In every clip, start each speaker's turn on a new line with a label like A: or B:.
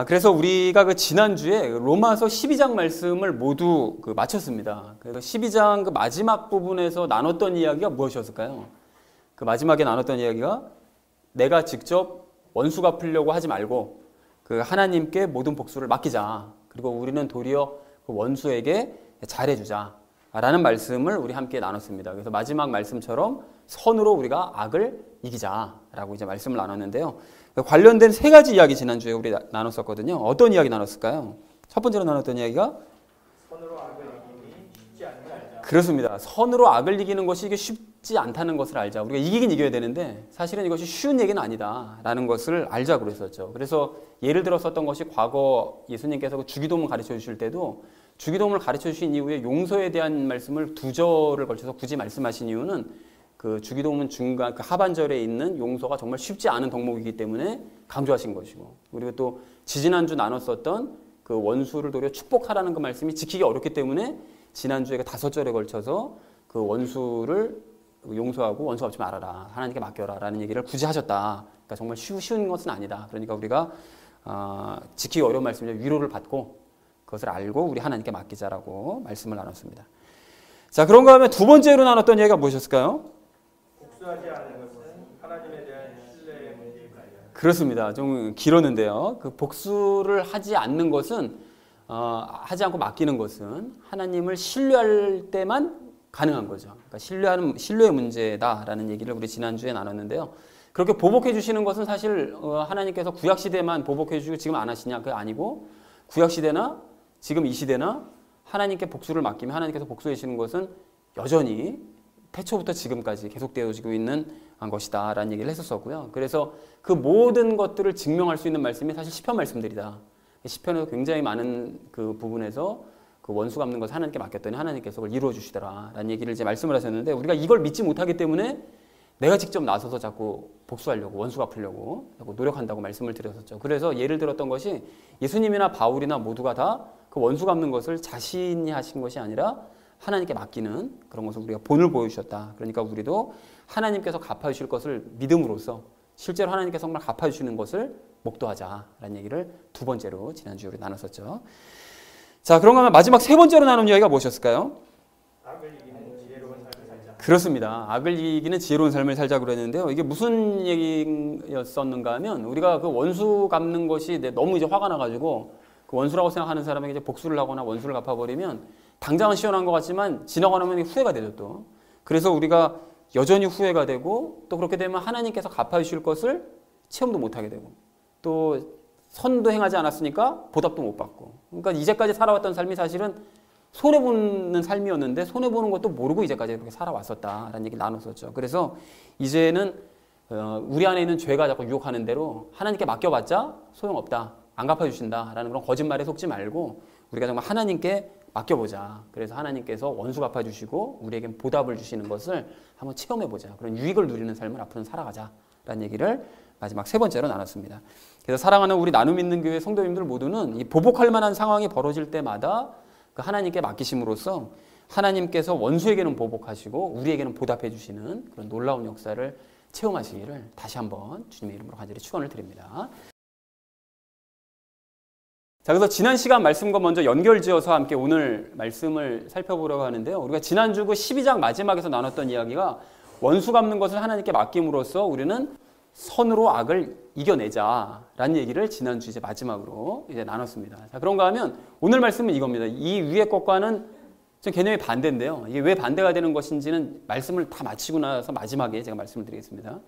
A: 그래서 우리가 그 지난주에 로마서 12장 말씀을 모두 마쳤습니다. 그래서 12장 그 마지막 부분에서 나눴던 이야기가 무엇이었을까요? 그 마지막에 나눴던 이야기가 내가 직접 원수 갚으려고 하지 말고 그 하나님께 모든 복수를 맡기자. 그리고 우리는 도리어 그 원수에게 잘해주자. 라는 말씀을 우리 함께 나눴습니다. 그래서 마지막 말씀처럼 선으로 우리가 악을 이기자라고 이제 말씀을 나눴는데요. 관련된 세 가지 이야기 지난주에 우리 나눴었거든요. 어떤 이야기 나눴을까요? 첫 번째로 나눴던 이야기가
B: 선으로 악을 이기니 쉽지 않은 걸 알자.
A: 그렇습니다. 선으로 악을 이기는 것이 이게 쉽지 않다는 것을 알자. 우리가 이기긴 이겨야 되는데 사실은 이것이 쉬운 얘기는 아니다라는 것을 알자고 그랬었죠. 그래서 예를 들었었던 것이 과거 예수님께서 그 주기도문 가르쳐 주실 때도 주기도문을 가르쳐 주신 이후에 용서에 대한 말씀을 2절을 걸쳐서 굳이 말씀하신 이유는 그 주기도문 중간 그 하반절에 있는 용서가 정말 쉽지 않은 덕목이기 때문에 강조하신 것이고, 그리고 또 지지난주 나눴었던 그 원수를 도리어 축복하라는 그 말씀이 지키기 어렵기 때문에 지난주에 5절에 걸쳐서 그 원수를 용서하고 원수 갚지 말아라, 하나님께 맡겨라 라는 얘기를 굳이 하셨다. 그러니까 정말 쉬운 것은 아니다. 그러니까 우리가 지키기 어려운 말씀이죠. 위로를 받고 그것을 알고 우리 하나님께 맡기자라고 말씀을 나눴습니다. 자, 그런가 하면 두 번째로 나눴던 얘기가 무엇이었을까요?
B: 복수하지 않는 것은 하나님에 대한 신뢰의 문제일까요?
A: 그렇습니다. 좀 길었는데요. 그 복수를 하지 않는 것은 하지 않고 맡기는 것은 하나님을 신뢰할 때만 가능한 거죠. 그러니까 신뢰의 문제다라는 얘기를 우리 지난주에 나눴는데요. 그렇게 보복해 주시는 것은 사실 하나님께서 구약 시대만 보복해 주시고 지금 안 하시냐? 그게 아니고 구약 시대나 지금 이 시대나 하나님께 복수를 맡기면 하나님께서 복수해 주시는 것은 여전히 태초부터 지금까지 계속되어지고 있는 것이다 라는 얘기를 했었고요. 그래서 그 모든 것들을 증명할 수 있는 말씀이 사실 시편 말씀들이다. 시편에서 굉장히 많은 그 부분에서 그 원수 갚는 것을 하나님께 맡겼더니 하나님께서 그걸 이루어 주시더라 라는 얘기를 이제 말씀을 하셨는데, 우리가 이걸 믿지 못하기 때문에 내가 직접 나서서 자꾸 복수하려고 원수 갚으려고 자꾸 노력한다고 말씀을 드렸었죠. 그래서 예를 들었던 것이 예수님이나 바울이나 모두가 다 그 원수 갚는 것을 자신이 하신 것이 아니라 하나님께 맡기는 그런 것을 우리가 본을 보여주셨다. 그러니까 우리도 하나님께서 갚아주실 것을 믿음으로써 실제로 하나님께서 정말 갚아주시는 것을 목도하자라는 얘기를 두 번째로 지난주에 우리 나눴었죠. 자, 그런가 하면 마지막 세 번째로 나눈 이야기가 무엇이었을까요?
B: 악을 이기는 지혜로운 삶을 살자.
A: 그렇습니다. 악을 이기는 지혜로운 삶을 살자고 그랬는데요. 이게 무슨 얘기였었는가 하면 우리가 그 원수 갚는 것이 너무 이제 화가 나가지고 그 원수라고 생각하는 사람에게 이제 복수를 하거나 원수를 갚아버리면 당장은 시원한 것 같지만 지나고 나면 후회가 되죠 또. 그래서 우리가 여전히 후회가 되고 또 그렇게 되면 하나님께서 갚아주실 것을 체험도 못하게 되고 또 선도 행하지 않았으니까 보답도 못 받고, 그러니까 이제까지 살아왔던 삶이 사실은 손해보는 삶이었는데 손해보는 것도 모르고 이제까지 그렇게 살아왔었다라는 얘기를 나눴었죠. 그래서 이제는 우리 안에 있는 죄가 자꾸 유혹하는 대로 하나님께 맡겨봤자 소용없다, 안 갚아주신다라는 그런 거짓말에 속지 말고 우리가 정말 하나님께 맡겨보자. 그래서 하나님께서 원수 갚아주시고 우리에게 보답을 주시는 것을 한번 체험해보자. 그런 유익을 누리는 삶을 앞으로는 살아가자라는 얘기를 마지막 세 번째로 나눴습니다. 그래서 사랑하는 우리 나눔 있는 교회 성도님들 모두는 이 보복할 만한 상황이 벌어질 때마다 그 하나님께 맡기심으로써 하나님께서 원수에게는 보복하시고 우리에게는 보답해 주시는 그런 놀라운 역사를 체험하시기를 다시 한번 주님의 이름으로 간절히 축원을 드립니다. 자, 그래서 지난 시간 말씀과 먼저 연결지어서 함께 오늘 말씀을 살펴보려고 하는데요. 우리가 지난주 그 12장 마지막에서 나눴던 이야기가 원수 갚는 것을 하나님께 맡김으로써 우리는 선으로 악을 이겨내자라는 얘기를 지난주 이제 마지막으로 이제 나눴습니다. 자, 그런가 하면 오늘 말씀은 이겁니다. 이 위의 것과는 좀 개념이 반대인데요. 이게 왜 반대가 되는 것인지는 말씀을 다 마치고 나서 마지막에 제가 말씀을 드리겠습니다.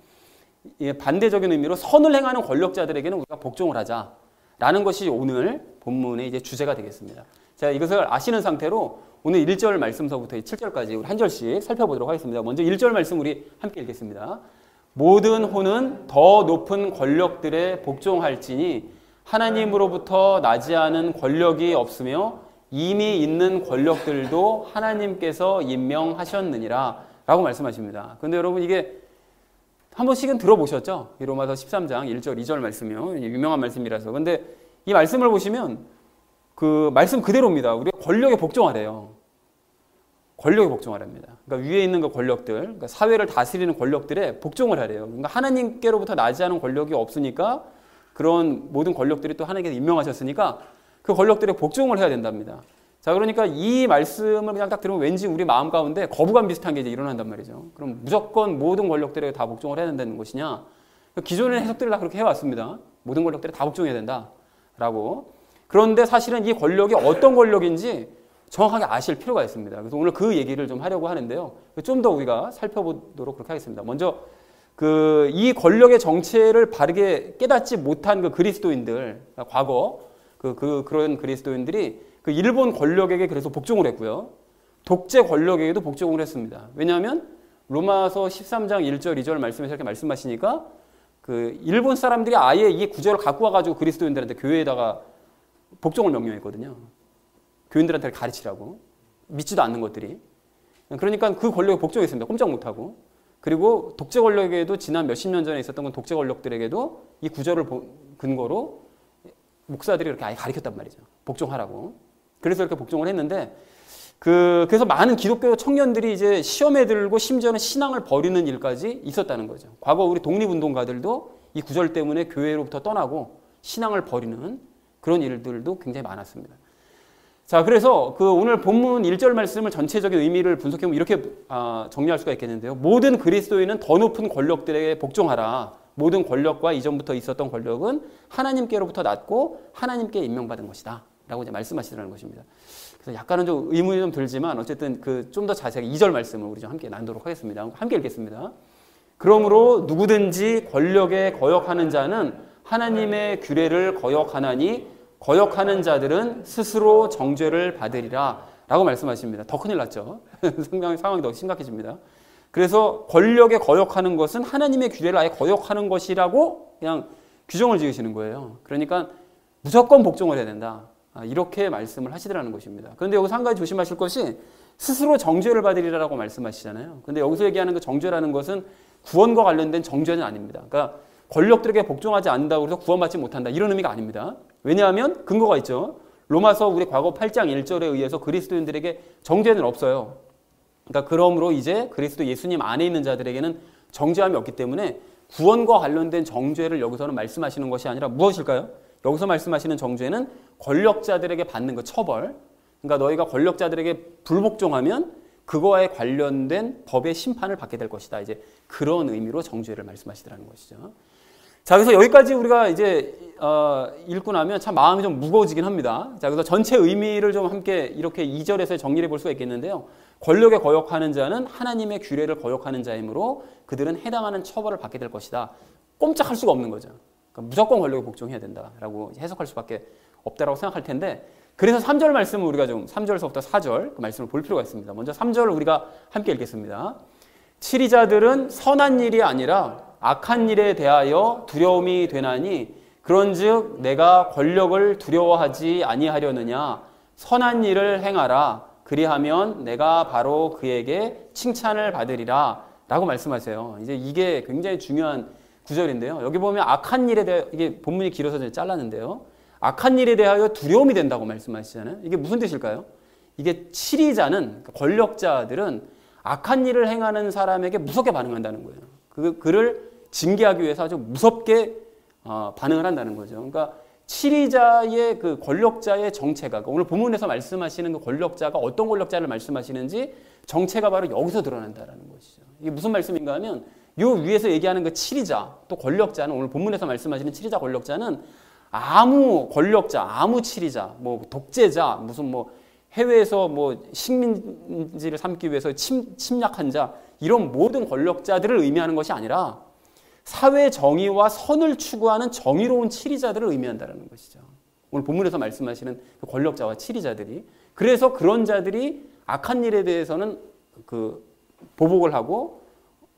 A: 반대적인 의미로 선을 행하는 권력자들에게는 우리가 복종을 하자. 라는 것이 오늘 본문의 이제 주제가 되겠습니다. 자, 이것을 아시는 상태로 오늘 1절 말씀서부터 7절까지 우리 한 절씩 살펴보도록 하겠습니다. 먼저 1절 말씀 우리 함께 읽겠습니다. 모든 혼은 더 높은 권력들에 복종할지니 하나님으로부터 나지 않은 권력이 없으며 이미 있는 권력들도 하나님께서 임명하셨느니라 라고 말씀하십니다. 그런데 여러분 이게 한 번씩은 들어보셨죠? 이 로마서 13장 1절, 2절 말씀이요. 유명한 말씀이라서. 근데 이 말씀을 보시면 그 말씀 그대로입니다. 우리가 권력에 복종하래요. 권력에 복종하랍니다. 그러니까 위에 있는 그 권력들, 그러니까 사회를 다스리는 권력들에 복종을 하래요. 그러니까 하나님께로부터 나지 않은 권력이 없으니까 그런 모든 권력들이 또 하나님께서 임명하셨으니까 그 권력들에 복종을 해야 된답니다. 자, 그러니까 이 말씀을 그냥 딱 들으면 왠지 우리 마음 가운데 거부감 비슷한 게 이제 일어난단 말이죠. 그럼 무조건 모든 권력들에 다 복종을 해야 된다는 것이냐? 기존의 해석들을 다 그렇게 해왔습니다. 모든 권력들에 다 복종해야 된다라고. 그런데 사실은 이 권력이 어떤 권력인지 정확하게 아실 필요가 있습니다. 그래서 오늘 그 얘기를 좀 하려고 하는데요. 좀 더 우리가 살펴보도록 그렇게 하겠습니다. 먼저 이 권력의 정체를 바르게 깨닫지 못한 그 그리스도인들, 과거 그런 그리스도인들이 그 일본 권력에게 그래서 복종을 했고요. 독재 권력에게도 복종을 했습니다. 왜냐하면 로마서 13장 1절, 2절 말씀에서 이렇게 말씀하시니까 그 일본 사람들이 아예 이 구절을 갖고 와가지고 그리스도인들한테 교회에다가 복종을 명령했거든요. 교인들한테 가르치라고. 믿지도 않는 것들이. 그러니까 그 권력에 복종했습니다. 꼼짝 못하고. 그리고 독재 권력에게도 지난 몇십 년 전에 있었던 건 독재 권력들에게도 이 구절을 근거로 목사들이 이렇게 아예 가르쳤단 말이죠. 복종하라고. 그래서 이렇게 복종을 했는데 그래서 많은 기독교 청년들이 이제 시험에 들고 심지어는 신앙을 버리는 일까지 있었다는 거죠. 과거 우리 독립운동가들도 이 구절 때문에 교회로부터 떠나고 신앙을 버리는 그런 일들도 굉장히 많았습니다. 자, 그래서 오늘 본문 1절 말씀을 전체적인 의미를 분석해보면 이렇게 정리할 수가 있겠는데요. 모든 그리스도인은 더 높은 권력들에게 복종하라. 모든 권력과 이전부터 있었던 권력은 하나님께로부터 났고 하나님께 임명받은 것이다. 라고 이제 말씀하시더라는 것입니다. 그래서 약간은 좀 의문이 좀 들지만 어쨌든 좀 더 자세하게 2절 말씀을 우리 좀 함께 나누도록 하겠습니다. 함께 읽겠습니다. 그러므로 누구든지 권력에 거역하는 자는 하나님의 규례를 거역하나니 거역하는 자들은 스스로 정죄를 받으리라 라고 말씀하십니다. 더 큰일 났죠. 상황이 더 심각해집니다. 그래서 권력에 거역하는 것은 하나님의 규례를 아예 거역하는 것이라고 그냥 규정을 지으시는 거예요. 그러니까 무조건 복종을 해야 된다. 이렇게 말씀을 하시더라는 것입니다. 그런데 여기서 한 가지 조심하실 것이 스스로 정죄를 받으리라고 말씀하시잖아요. 그런데 여기서 얘기하는 그 정죄라는 것은 구원과 관련된 정죄는 아닙니다. 그러니까 권력들에게 복종하지 않는다고 해서 구원받지 못한다. 이런 의미가 아닙니다. 왜냐하면 근거가 있죠. 로마서 우리 과거 8장 1절에 의해서 그리스도인들에게 정죄는 없어요. 그러니까 그러므로 이제 그리스도 예수님 안에 있는 자들에게는 정죄함이 없기 때문에 구원과 관련된 정죄를 여기서는 말씀하시는 것이 아니라 무엇일까요? 여기서 말씀하시는 정죄는 권력자들에게 받는 그 처벌. 그러니까 너희가 권력자들에게 불복종하면 그거에 관련된 법의 심판을 받게 될 것이다. 이제 그런 의미로 정죄를 말씀하시더라는 것이죠. 자, 그래서 여기까지 우리가 이제 읽고 나면 참 마음이 좀 무거워지긴 합니다. 자, 그래서 전체 의미를 좀 함께 이렇게 2절에서 정리해 볼 수가 있겠는데요. 권력에 거역하는 자는 하나님의 규례를 거역하는 자이므로 그들은 해당하는 처벌을 받게 될 것이다. 꼼짝할 수가 없는 거죠. 그러니까 무조건 권력에 복종해야 된다라고 해석할 수밖에 없다라고 생각할 텐데, 그래서 3절 말씀을 우리가 좀 3절에서부터 4절 그 말씀을 볼 필요가 있습니다. 먼저 3절을 우리가 함께 읽겠습니다. 치리자들은 선한 일이 아니라 악한 일에 대하여 두려움이 되나니 그런즉 내가 권력을 두려워하지 아니하려느냐. 선한 일을 행하라. 그리하면 내가 바로 그에게 칭찬을 받으리라 라고 말씀하세요. 이제 이게 굉장히 중요한 구절인데요. 여기 보면 악한 일에 대해, 이게 본문이 길어서 잘랐는데요. 악한 일에 대하여 두려움이 된다고 말씀하시잖아요. 이게 무슨 뜻일까요? 이게 치리자는, 권력자들은 악한 일을 행하는 사람에게 무섭게 반응한다는 거예요. 그를 징계하기 위해서 아주 무섭게 반응을 한다는 거죠. 그러니까 치리자의 그 권력자의 정체가, 오늘 본문에서 말씀하시는 그 권력자가 어떤 권력자를 말씀하시는지 정체가 바로 여기서 드러난다는 것이죠. 이게 무슨 말씀인가 하면 요 위에서 얘기하는 그 치리자, 또 권력자는, 오늘 본문에서 말씀하시는 치리자 권력자는 아무 권력자, 아무 치리자, 뭐 독재자, 무슨 뭐 해외에서 뭐 식민지를 삼기 위해서 침략한 자, 이런 모든 권력자들을 의미하는 것이 아니라 사회 정의와 선을 추구하는 정의로운 치리자들을 의미한다는 것이죠. 오늘 본문에서 말씀하시는 그 권력자와 치리자들이. 그래서 그런 자들이 악한 일에 대해서는 그 보복을 하고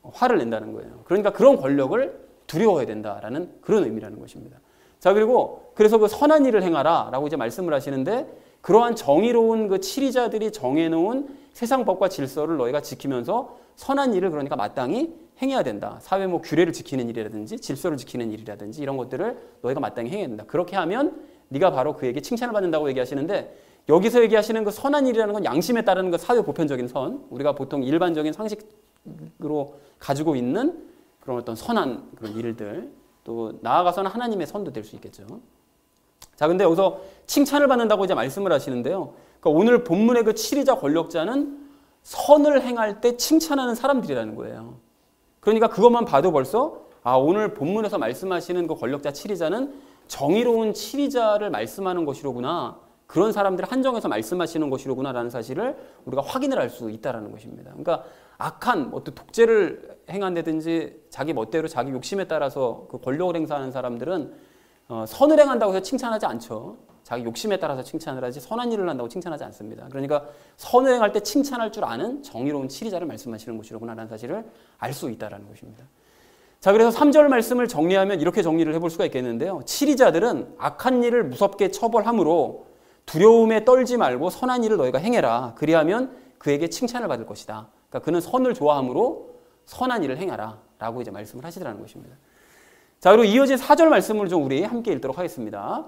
A: 화를 낸다는 거예요. 그러니까 그런 권력을 두려워해야 된다라는 그런 의미라는 것입니다. 자, 그래서 그 선한 일을 행하라 라고 이제 말씀을 하시는데, 그러한 정의로운 그 치리자들이 정해놓은 세상 법과 질서를 너희가 지키면서 선한 일을 그러니까 마땅히 행해야 된다. 사회 뭐 규례를 지키는 일이라든지 질서를 지키는 일이라든지 이런 것들을 너희가 마땅히 행해야 된다. 그렇게 하면 네가 바로 그에게 칭찬을 받는다고 얘기하시는데, 여기서 얘기하시는 그 선한 일이라는 건 양심에 따르는 그 사회 보편적인 선, 우리가 보통 일반적인 상식으로 가지고 있는 그런 어떤 선한 그런 일들, 또 나아가서는 하나님의 선도 될 수 있겠죠. 자, 근데 여기서 칭찬을 받는다고 이제 말씀을 하시는데요. 그러니까 오늘 본문의 그 치리자 권력자는 선을 행할 때 칭찬하는 사람들이라는 거예요. 그러니까 그것만 봐도 벌써 오늘 본문에서 말씀하시는 그 권력자 치리자는 정의로운 치리자를 말씀하는 것이로구나. 그런 사람들을 한정해서 말씀하시는 것이로구나라는 사실을 우리가 확인을 할 수 있다는 것입니다. 그러니까 악한 어떤 독재를 행한다든지 자기 멋대로 자기 욕심에 따라서 그 권력을 행사하는 사람들은 선을 행한다고 해서 칭찬하지 않죠. 자기 욕심에 따라서 칭찬을 하지 선한 일을 한다고 칭찬하지 않습니다. 그러니까 선을 행할 때 칭찬할 줄 아는 정의로운 치리자를 말씀하시는 것이로구나라는 사실을 알 수 있다는 것입니다. 자, 그래서 3절 말씀을 정리하면 이렇게 정리를 해볼 수가 있겠는데요. 치리자들은 악한 일을 무섭게 처벌함으로 두려움에 떨지 말고 선한 일을 너희가 행해라. 그리하면 그에게 칭찬을 받을 것이다. 그러니까 그는 선을 좋아함으로 선한 일을 행하라 라고 이제 말씀을 하시더라는 것입니다. 자, 그리고 이어진 4절 말씀을 좀 우리 함께 읽도록 하겠습니다.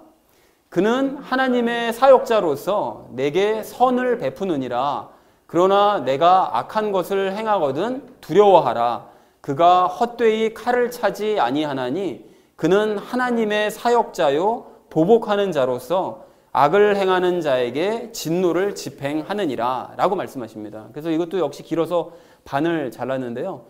A: 그는 하나님의 사역자로서 내게 선을 베푸느니라. 그러나 내가 악한 것을 행하거든 두려워하라. 그가 헛되이 칼을 차지 아니하나니 그는 하나님의 사역자요 보복하는 자로서 악을 행하는 자에게 진노를 집행하느니라 라고 말씀하십니다. 그래서 이것도 역시 길어서 반을 잘랐는데요.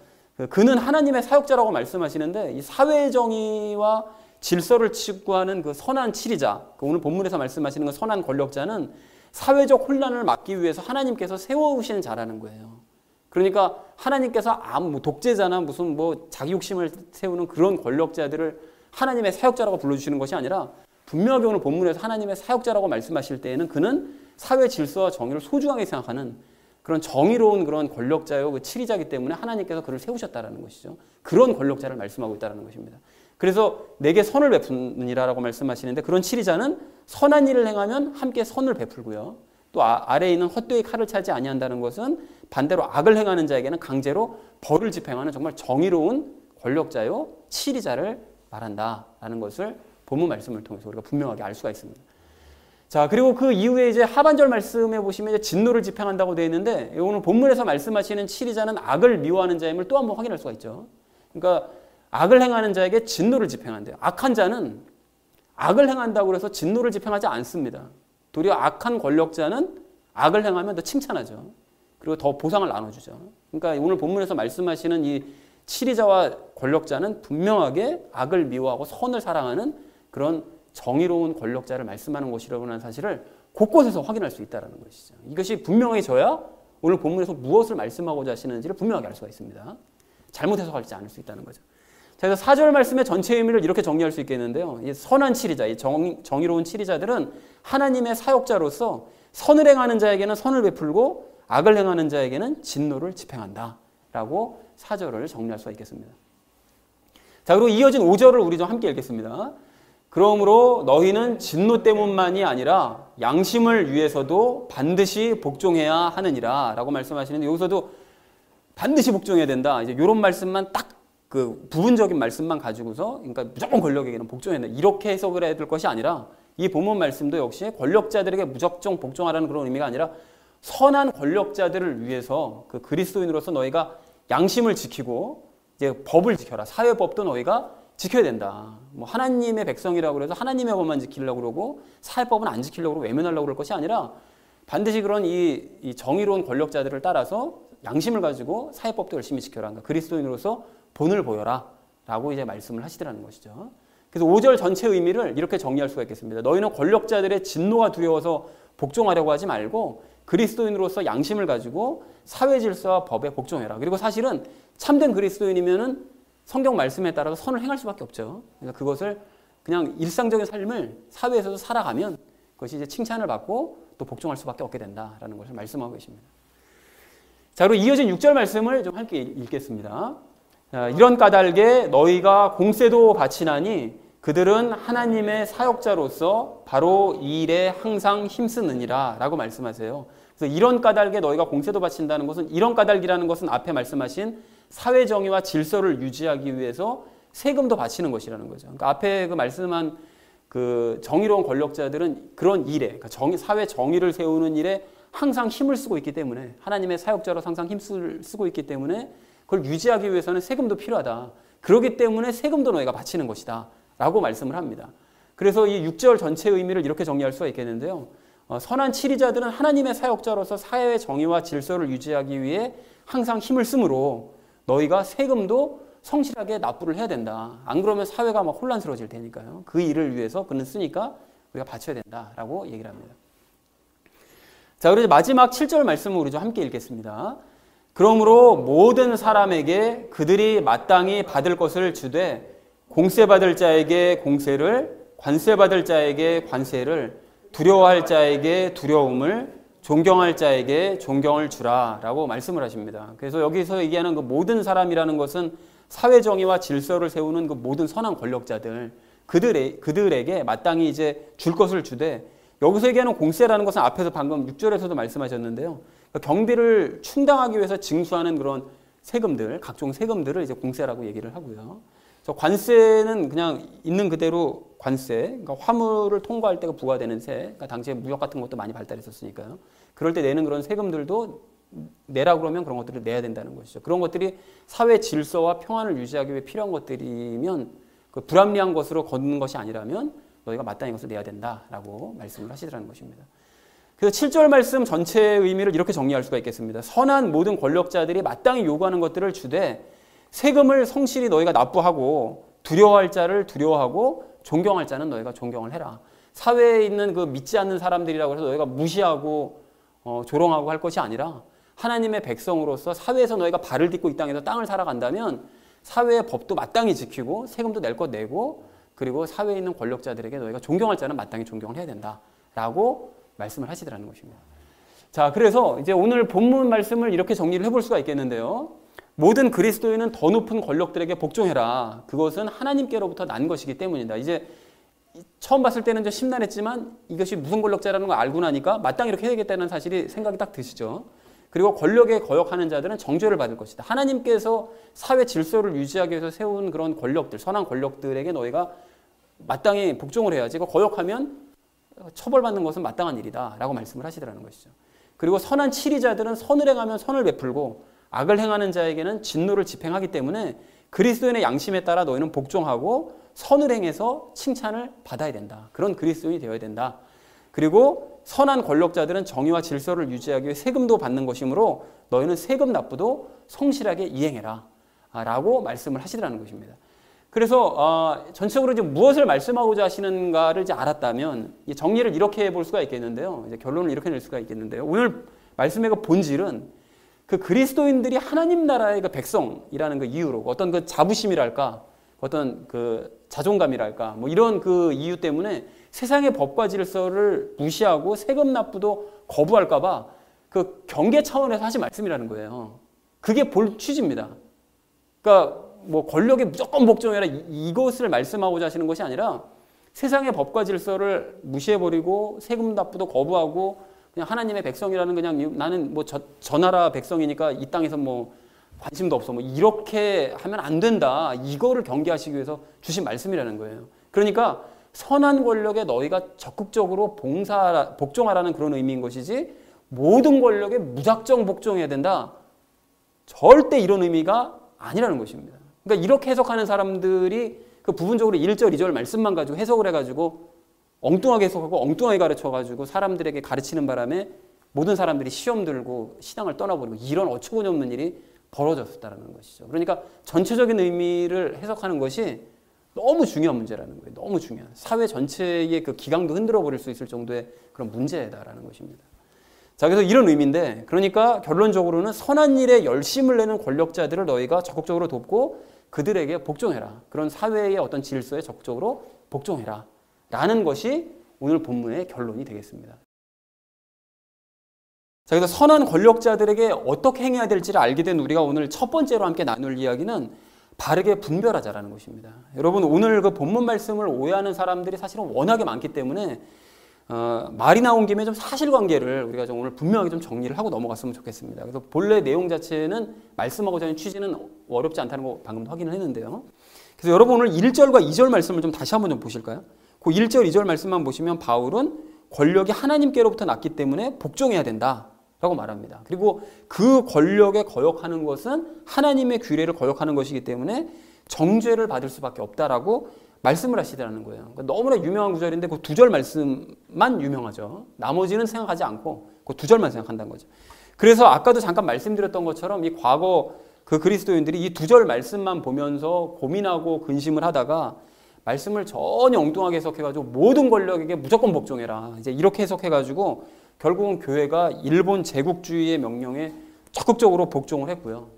A: 그는 하나님의 사역자라고 말씀하시는데 이 사회의 정의와 질서를 추구하는 그 선한 치리자, 오늘 본문에서 말씀하시는 그 선한 권력자는 사회적 혼란을 막기 위해서 하나님께서 세워오시는 자라는 거예요. 그러니까 하나님께서 독재자나 무슨 자기 욕심을 세우는 그런 권력자들을 하나님의 사역자라고 불러주시는 것이 아니라 분명하게 오늘 본문에서 하나님의 사역자라고 말씀하실 때에는 그는 사회 질서와 정의를 소중하게 생각하는 그런 정의로운 그런 권력자요, 그 치리자이기 때문에 하나님께서 그를 세우셨다라는 것이죠. 그런 권력자를 말씀하고 있다는 것입니다. 그래서 내게 선을 베푸느니라라고 말씀하시는데 그런 치리자는 선한 일을 행하면 함께 선을 베풀고요. 또 아래에 있는 헛되이 칼을 차지 아니한다는 것은 반대로 악을 행하는 자에게는 강제로 벌을 집행하는 정말 정의로운 권력자요, 치리자를 말한다라는 것을 본문 말씀을 통해서 우리가 분명하게 알 수가 있습니다. 자, 그리고 그 이후에 이제 하반절 말씀에 보시면 이제 진노를 집행한다고 되어 있는데 오늘 본문에서 말씀하시는 치리자는 악을 미워하는 자임을 또 한번 확인할 수가 있죠. 그러니까 악을 행하는 자에게 진노를 집행한대요. 악한 자는 악을 행한다고 해서 진노를 집행하지 않습니다. 도리어 악한 권력자는 악을 행하면 더 칭찬하죠. 그리고 더 보상을 나눠주죠. 그러니까 오늘 본문에서 말씀하시는 이 치리자와 권력자는 분명하게 악을 미워하고 선을 사랑하는 그런 정의로운 권력자를 말씀하는 것이라고 하는 사실을 곳곳에서 확인할 수 있다는 것이죠. 이것이 분명해져야 오늘 본문에서 무엇을 말씀하고자 하시는지를 분명하게 알 수가 있습니다. 잘못 해석하지 않을 수 있다는 거죠. 자, 그래서 4절 말씀의 전체 의미를 이렇게 정리할 수 있겠는데요. 이 선한 치리자, 이 정의로운 치리자들은 하나님의 사역자로서 선을 행하는 자에게는 선을 베풀고 악을 행하는 자에게는 진노를 집행한다라고 4절을 정리할 수가 있겠습니다. 자, 그리고 이어진 5절을 우리 좀 함께 읽겠습니다. 그러므로 너희는 진노 때문만이 아니라 양심을 위해서도 반드시 복종해야 하느니라 라고 말씀하시는데 여기서도 반드시 복종해야 된다. 이제 이런 말씀만 딱 그 부분적인 말씀만 가지고서 그러니까 무조건 권력에게는 복종해야 된다. 이렇게 해석을 해야 될 것이 아니라 이 본문 말씀도 역시 권력자들에게 무작정 복종하라는 그런 의미가 아니라 선한 권력자들을 위해서 그 그리스도인으로서 너희가 양심을 지키고 이제 법을 지켜라. 사회법도 너희가 지켜야 된다. 하나님의 백성이라고 해서 하나님의 법만 지키려고 그러고 사회법은 안 지키려고 그러고 외면하려고 그럴 것이 아니라 반드시 그런 이 정의로운 권력자들을 따라서 양심을 가지고 사회법도 열심히 지켜라. 그러니까 그리스도인으로서 본을 보여라. 라고 이제 말씀을 하시더라는 것이죠. 그래서 5절 전체 의미를 이렇게 정리할 수가 있겠습니다. 너희는 권력자들의 진노가 두려워서 복종하려고 하지 말고 그리스도인으로서 양심을 가지고 사회 질서와 법에 복종해라. 그리고 사실은 참된 그리스도인이면은 성경 말씀에 따라서 선을 행할 수밖에 없죠. 그러니까 그것을 그냥 일상적인 삶을 사회에서도 살아가면 그것이 이제 칭찬을 받고 또 복종할 수밖에 없게 된다라는 것을 말씀하고 계십니다. 자, 그리고 이어진 6절 말씀을 좀 함께 읽겠습니다. 자, 이런 까닭에 너희가 공세도 바치나니 그들은 하나님의 사역자로서 바로 이 일에 항상 힘쓰느니라 라고 말씀하세요. 그래서 이런 까닭에 너희가 공세도 바친다는 것은 이런 까닭이라는 것은 앞에 말씀하신 사회 정의와 질서를 유지하기 위해서 세금도 바치는 것이라는 거죠. 그러니까 앞에 그 말씀한 그 정의로운 권력자들은 그런 일에, 그러니까 사회 정의를 세우는 일에 항상 힘을 쓰고 있기 때문에 하나님의 사역자로 항상 힘을 쓰고 있기 때문에 그걸 유지하기 위해서는 세금도 필요하다. 그렇기 때문에 세금도 너희가 바치는 것이다 라고 말씀을 합니다. 그래서 이 6절 전체의 의미를 이렇게 정리할 수가 있겠는데요. 선한 치리자들은 하나님의 사역자로서 사회의 정의와 질서를 유지하기 위해 항상 힘을 쓰므로 너희가 세금도 성실하게 납부를 해야 된다. 안 그러면 사회가 막 혼란스러워질 테니까요. 그 일을 위해서 그는 쓰니까 우리가 바쳐야 된다라고 얘기를 합니다. 자, 그리고 마지막 7절 말씀을 우리 좀 함께 읽겠습니다. 그러므로 모든 사람에게 그들이 마땅히 받을 것을 주되 공세 받을 자에게 공세를, 관세 받을 자에게 관세를, 두려워할 자에게 두려움을, 존경할 자에게 존경을 주라라고 말씀을 하십니다. 그래서 여기서 얘기하는 그 모든 사람이라는 것은 사회 정의와 질서를 세우는 그 모든 선한 권력자들, 그들에게 마땅히 이제 줄 것을 주되, 여기서 얘기하는 공세라는 것은 앞에서 방금 6절에서도 말씀하셨는데요. 경비를 충당하기 위해서 징수하는 그런 세금들, 각종 세금들을 이제 공세라고 얘기를 하고요. 그래서 관세는 그냥 있는 그대로 관세, 그러니까 화물을 통과할 때 부과되는 세, 그러니까 당시에 무역 같은 것도 많이 발달했었으니까요. 그럴 때 내는 그런 세금들도 내라고 그러면 그런 것들을 내야 된다는 것이죠. 그런 것들이 사회 질서와 평안을 유지하기 위해 필요한 것들이면 그 불합리한 것으로 걷는 것이 아니라면 너희가 마땅히 것을 내야 된다라고 말씀을 하시더라는 것입니다. 그래서 7절 말씀 전체의 의미를 이렇게 정리할 수가 있겠습니다. 선한 모든 권력자들이 마땅히 요구하는 것들을 주되 세금을 성실히 너희가 납부하고 두려워할 자를 두려워하고 존경할 자는 너희가 존경을 해라. 사회에 있는 그 믿지 않는 사람들이라고 해서 너희가 무시하고 조롱하고 할 것이 아니라 하나님의 백성으로서 사회에서 너희가 발을 딛고 이 땅에서 땅을 살아간다면 사회의 법도 마땅히 지키고 세금도 낼 것 내고 그리고 사회에 있는 권력자들에게 너희가 존경할 자는 마땅히 존경을 해야 된다라고 말씀을 하시더라는 것입니다. 자, 그래서 이제 오늘 본문 말씀을 이렇게 정리를 해볼 수가 있겠는데요. 모든 그리스도인은 더 높은 권력들에게 복종해라. 그것은 하나님께로부터 난 것이기 때문이다. 이제 처음 봤을 때는 좀 심란했지만 이것이 무슨 권력자라는 걸 알고 나니까 마땅히 이렇게 해야겠다는 사실이 생각이 딱 드시죠. 그리고 권력에 거역하는 자들은 정죄를 받을 것이다. 하나님께서 사회 질서를 유지하기 위해서 세운 그런 권력들, 선한 권력들에게 너희가 마땅히 복종을 해야지. 거역하면 처벌받는 것은 마땅한 일이다 라고 말씀을 하시더라는 것이죠. 그리고 선한 치리자들은 선을 행하면 선을 베풀고 악을 행하는 자에게는 진노를 집행하기 때문에 그리스도인의 양심에 따라 너희는 복종하고 선을 행해서 칭찬을 받아야 된다. 그런 그리스도인이 되어야 된다. 그리고 선한 권력자들은 정의와 질서를 유지하기 위해 세금도 받는 것이므로 너희는 세금 납부도 성실하게 이행해라 라고 말씀을 하시더라는 것입니다. 그래서 전체적으로 이제 무엇을 말씀하고자 하시는가를 이제 알았다면 정리를 이렇게 해볼 수가 있겠는데요. 이제 결론을 이렇게 낼 수가 있겠는데요. 오늘 말씀의 그 본질은 그 그리스도인들이 하나님 나라의 그 백성이라는 그 이유로 어떤 그 자부심이랄까, 어떤 그 자존감이랄까, 뭐 이런 그 이유 때문에 세상의 법과 질서를 무시하고 세금 납부도 거부할까봐 그 경계 차원에서 하신 말씀이라는 거예요. 그게 볼 취지입니다. 그러니까 뭐 권력에 무조건 복종해라 이것을 말씀하고자 하시는 것이 아니라 세상의 법과 질서를 무시해버리고 세금 납부도 거부하고 그냥 하나님의 백성이라는 그냥 나는 뭐 저 나라 백성이니까 이 땅에서 뭐 관심도 없어 뭐 이렇게 하면 안 된다 이거를 경계하시기 위해서 주신 말씀이라는 거예요. 그러니까 선한 권력에 너희가 적극적으로 복종하라는 그런 의미인 것이지 모든 권력에 무작정 복종해야 된다 절대 이런 의미가 아니라는 것입니다. 그러니까 이렇게 해석하는 사람들이 그 부분적으로 1절, 2절 말씀만 가지고 해석을 해가지고 엉뚱하게 해석하고 엉뚱하게 가르쳐가지고 사람들에게 가르치는 바람에 모든 사람들이 시험 들고 신앙을 떠나버리고 이런 어처구니없는 일이 벌어졌다는 것이죠. 그러니까 전체적인 의미를 해석하는 것이 너무 중요한 문제라는 거예요. 너무 중요한. 사회 전체의 그 기강도 흔들어 버릴 수 있을 정도의 그런 문제다라는 것입니다. 자, 그래서 이런 의미인데, 그러니까 결론적으로는 선한 일에 열심을 내는 권력자들을 너희가 적극적으로 돕고 그들에게 복종해라. 그런 사회의 어떤 질서에 적극적으로 복종해라. 라는 것이 오늘 본문의 결론이 되겠습니다. 자, 그래서 선한 권력자들에게 어떻게 행해야 될지를 알게 된 우리가 오늘 첫 번째로 함께 나눌 이야기는 바르게 분별하자라는 것입니다. 여러분, 오늘 그 본문 말씀을 오해하는 사람들이 사실은 워낙에 많기 때문에 말이 나온 김에 좀 사실관계를 우리가 좀 오늘 분명하게 좀 정리를 하고 넘어갔으면 좋겠습니다. 그래서 본래 내용 자체는 말씀하고자 하는 취지는 어렵지 않다는 거 방금도 확인을 했는데요. 그래서 여러분 오늘 1절과 2절 말씀을 좀 다시 한번 좀 보실까요? 그 1절, 2절 말씀만 보시면 바울은 권력이 하나님께로부터 났기 때문에 복종해야 된다라고 말합니다. 그리고 그 권력에 거역하는 것은 하나님의 규례를 거역하는 것이기 때문에 정죄를 받을 수밖에 없다라고 말씀을 하시더라는 거예요. 그러니까 너무나 유명한 구절인데 그 두 절 말씀만 유명하죠. 나머지는 생각하지 않고 그 두 절만 생각한다는 거죠. 그래서 아까도 잠깐 말씀드렸던 것처럼 이 과거 그 그리스도인들이 이 두 절 말씀만 보면서 고민하고 근심을 하다가 말씀을 전혀 엉뚱하게 해석해가지고 모든 권력에게 무조건 복종해라. 이제 이렇게 해석해가지고 결국은 교회가 일본 제국주의의 명령에 적극적으로 복종을 했고요.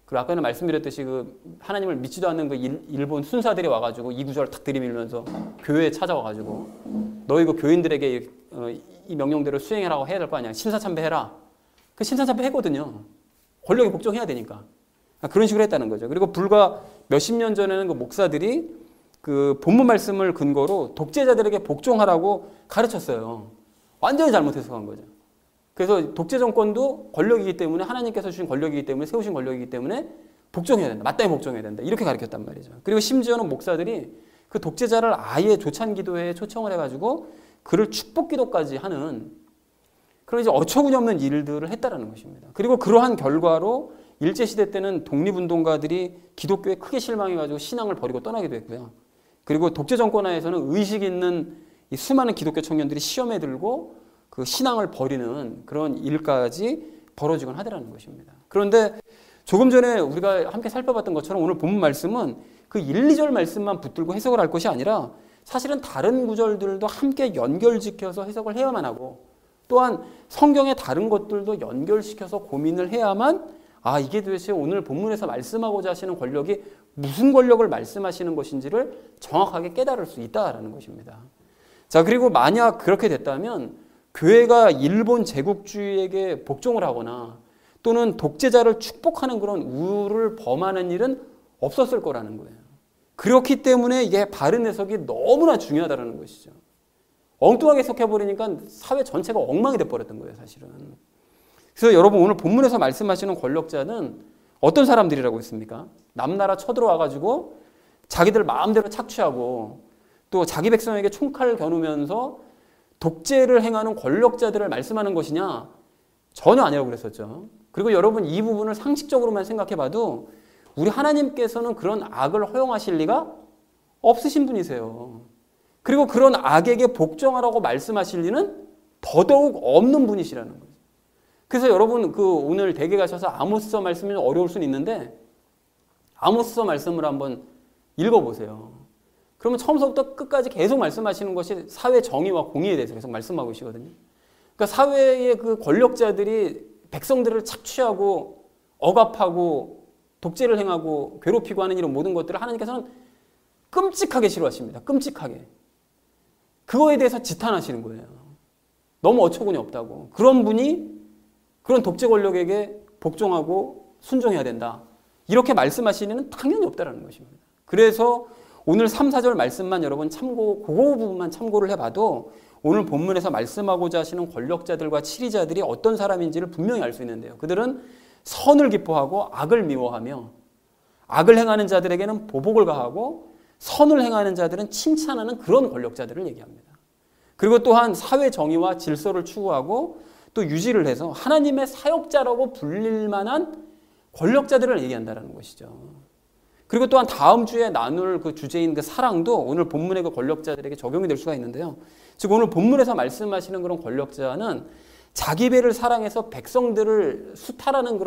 A: 그리고 아까는 말씀드렸듯이 그 하나님을 믿지도 않는 그 일본 순사들이 와가지고 이 구절을 탁 들이밀면서 교회에 찾아와가지고 너희 그 교인들에게 이 명령대로 수행하라고 해야 될 거 아니야. 신사참배해라. 그 신사참배했거든요. 권력에 복종해야 되니까. 그런 식으로 했다는 거죠. 그리고 불과 몇십 년 전에는 그 목사들이 그 본문 말씀을 근거로 독재자들에게 복종하라고 가르쳤어요. 완전히 잘못 해석한 거죠. 그래서 독재 정권도 권력이기 때문에 하나님께서 주신 권력이기 때문에 세우신 권력이기 때문에 복종해야 된다. 마땅히 복종해야 된다. 이렇게 가르쳤단 말이죠. 그리고 심지어는 목사들이 그 독재자를 아예 조찬기도회에 초청을 해가지고 그를 축복기도까지 하는 그런 이제 어처구니 없는 일들을 했다라는 것입니다. 그리고 그러한 결과로 일제시대 때는 독립운동가들이 기독교에 크게 실망해가지고 신앙을 버리고 떠나기도 했고요. 그리고 독재 정권 하에서는 의식 있는 이 수많은 기독교 청년들이 시험에 들고 그 신앙을 버리는 그런 일까지 벌어지곤 하더라는 것입니다. 그런데 조금 전에 우리가 함께 살펴봤던 것처럼 오늘 본문 말씀은 그 1, 2절 말씀만 붙들고 해석을 할 것이 아니라 사실은 다른 구절들도 함께 연결지켜서 해석을 해야만 하고 또한 성경의 다른 것들도 연결시켜서 고민을 해야만 아 이게 도대체 오늘 본문에서 말씀하고자 하시는 권력이 무슨 권력을 말씀하시는 것인지를 정확하게 깨달을 수 있다라는 것입니다. 자 그리고 만약 그렇게 됐다면 교회가 일본 제국주의에게 복종을 하거나 또는 독재자를 축복하는 그런 우를 범하는 일은 없었을 거라는 거예요. 그렇기 때문에 이게 바른 해석이 너무나 중요하다는 것이죠. 엉뚱하게 해석해버리니까 사회 전체가 엉망이 돼버렸던 거예요, 사실은. 그래서 여러분 오늘 본문에서 말씀하시는 권력자는 어떤 사람들이라고 했습니까? 남나라 쳐들어와가지고 자기들 마음대로 착취하고 또 자기 백성에게 총칼을 겨누면서 독재를 행하는 권력자들을 말씀하는 것이냐? 전혀 아니라고 그랬었죠. 그리고 여러분 이 부분을 상식적으로만 생각해봐도 우리 하나님께서는 그런 악을 허용하실 리가 없으신 분이세요. 그리고 그런 악에게 복종하라고 말씀하실 리는 더더욱 없는 분이시라는 거죠. 그래서 여러분 그 오늘 댁에 가셔서 아모스서 말씀이 어려울 수는 있는데 아모스서 말씀을 한번 읽어보세요. 그러면 처음부터 끝까지 계속 말씀하시는 것이 사회 정의와 공의에 대해서 계속 말씀하고 계시거든요. 그러니까 사회의 그 권력자들이 백성들을 착취하고 억압하고 독재를 행하고 괴롭히고 하는 이런 모든 것들을 하나님께서는 끔찍하게 싫어하십니다. 끔찍하게. 그거에 대해서 지탄하시는 거예요. 너무 어처구니 없다고. 그런 분이 그런 독재 권력에게 복종하고 순종해야 된다. 이렇게 말씀하시는 당연히 없다라는 것입니다. 그래서 오늘 3, 4절 말씀만 여러분 참고 그 부분만 참고를 해봐도 오늘 본문에서 말씀하고자 하시는 권력자들과 치리자들이 어떤 사람인지를 분명히 알 수 있는데요. 그들은 선을 기뻐하고 악을 미워하며 악을 행하는 자들에게는 보복을 가하고 선을 행하는 자들은 칭찬하는 그런 권력자들을 얘기합니다. 그리고 또한 사회 정의와 질서를 추구하고 또 유지를 해서 하나님의 사역자라고 불릴 만한 권력자들을 얘기한다는 것이죠. 그리고 또한 다음 주에 나눌 그 주제인 그 사랑도 오늘 본문의 그 권력자들에게 적용이 될 수가 있는데요. 즉 오늘 본문에서 말씀하시는 그런 권력자는 자기 배를 사랑해서 백성들을 수탈하는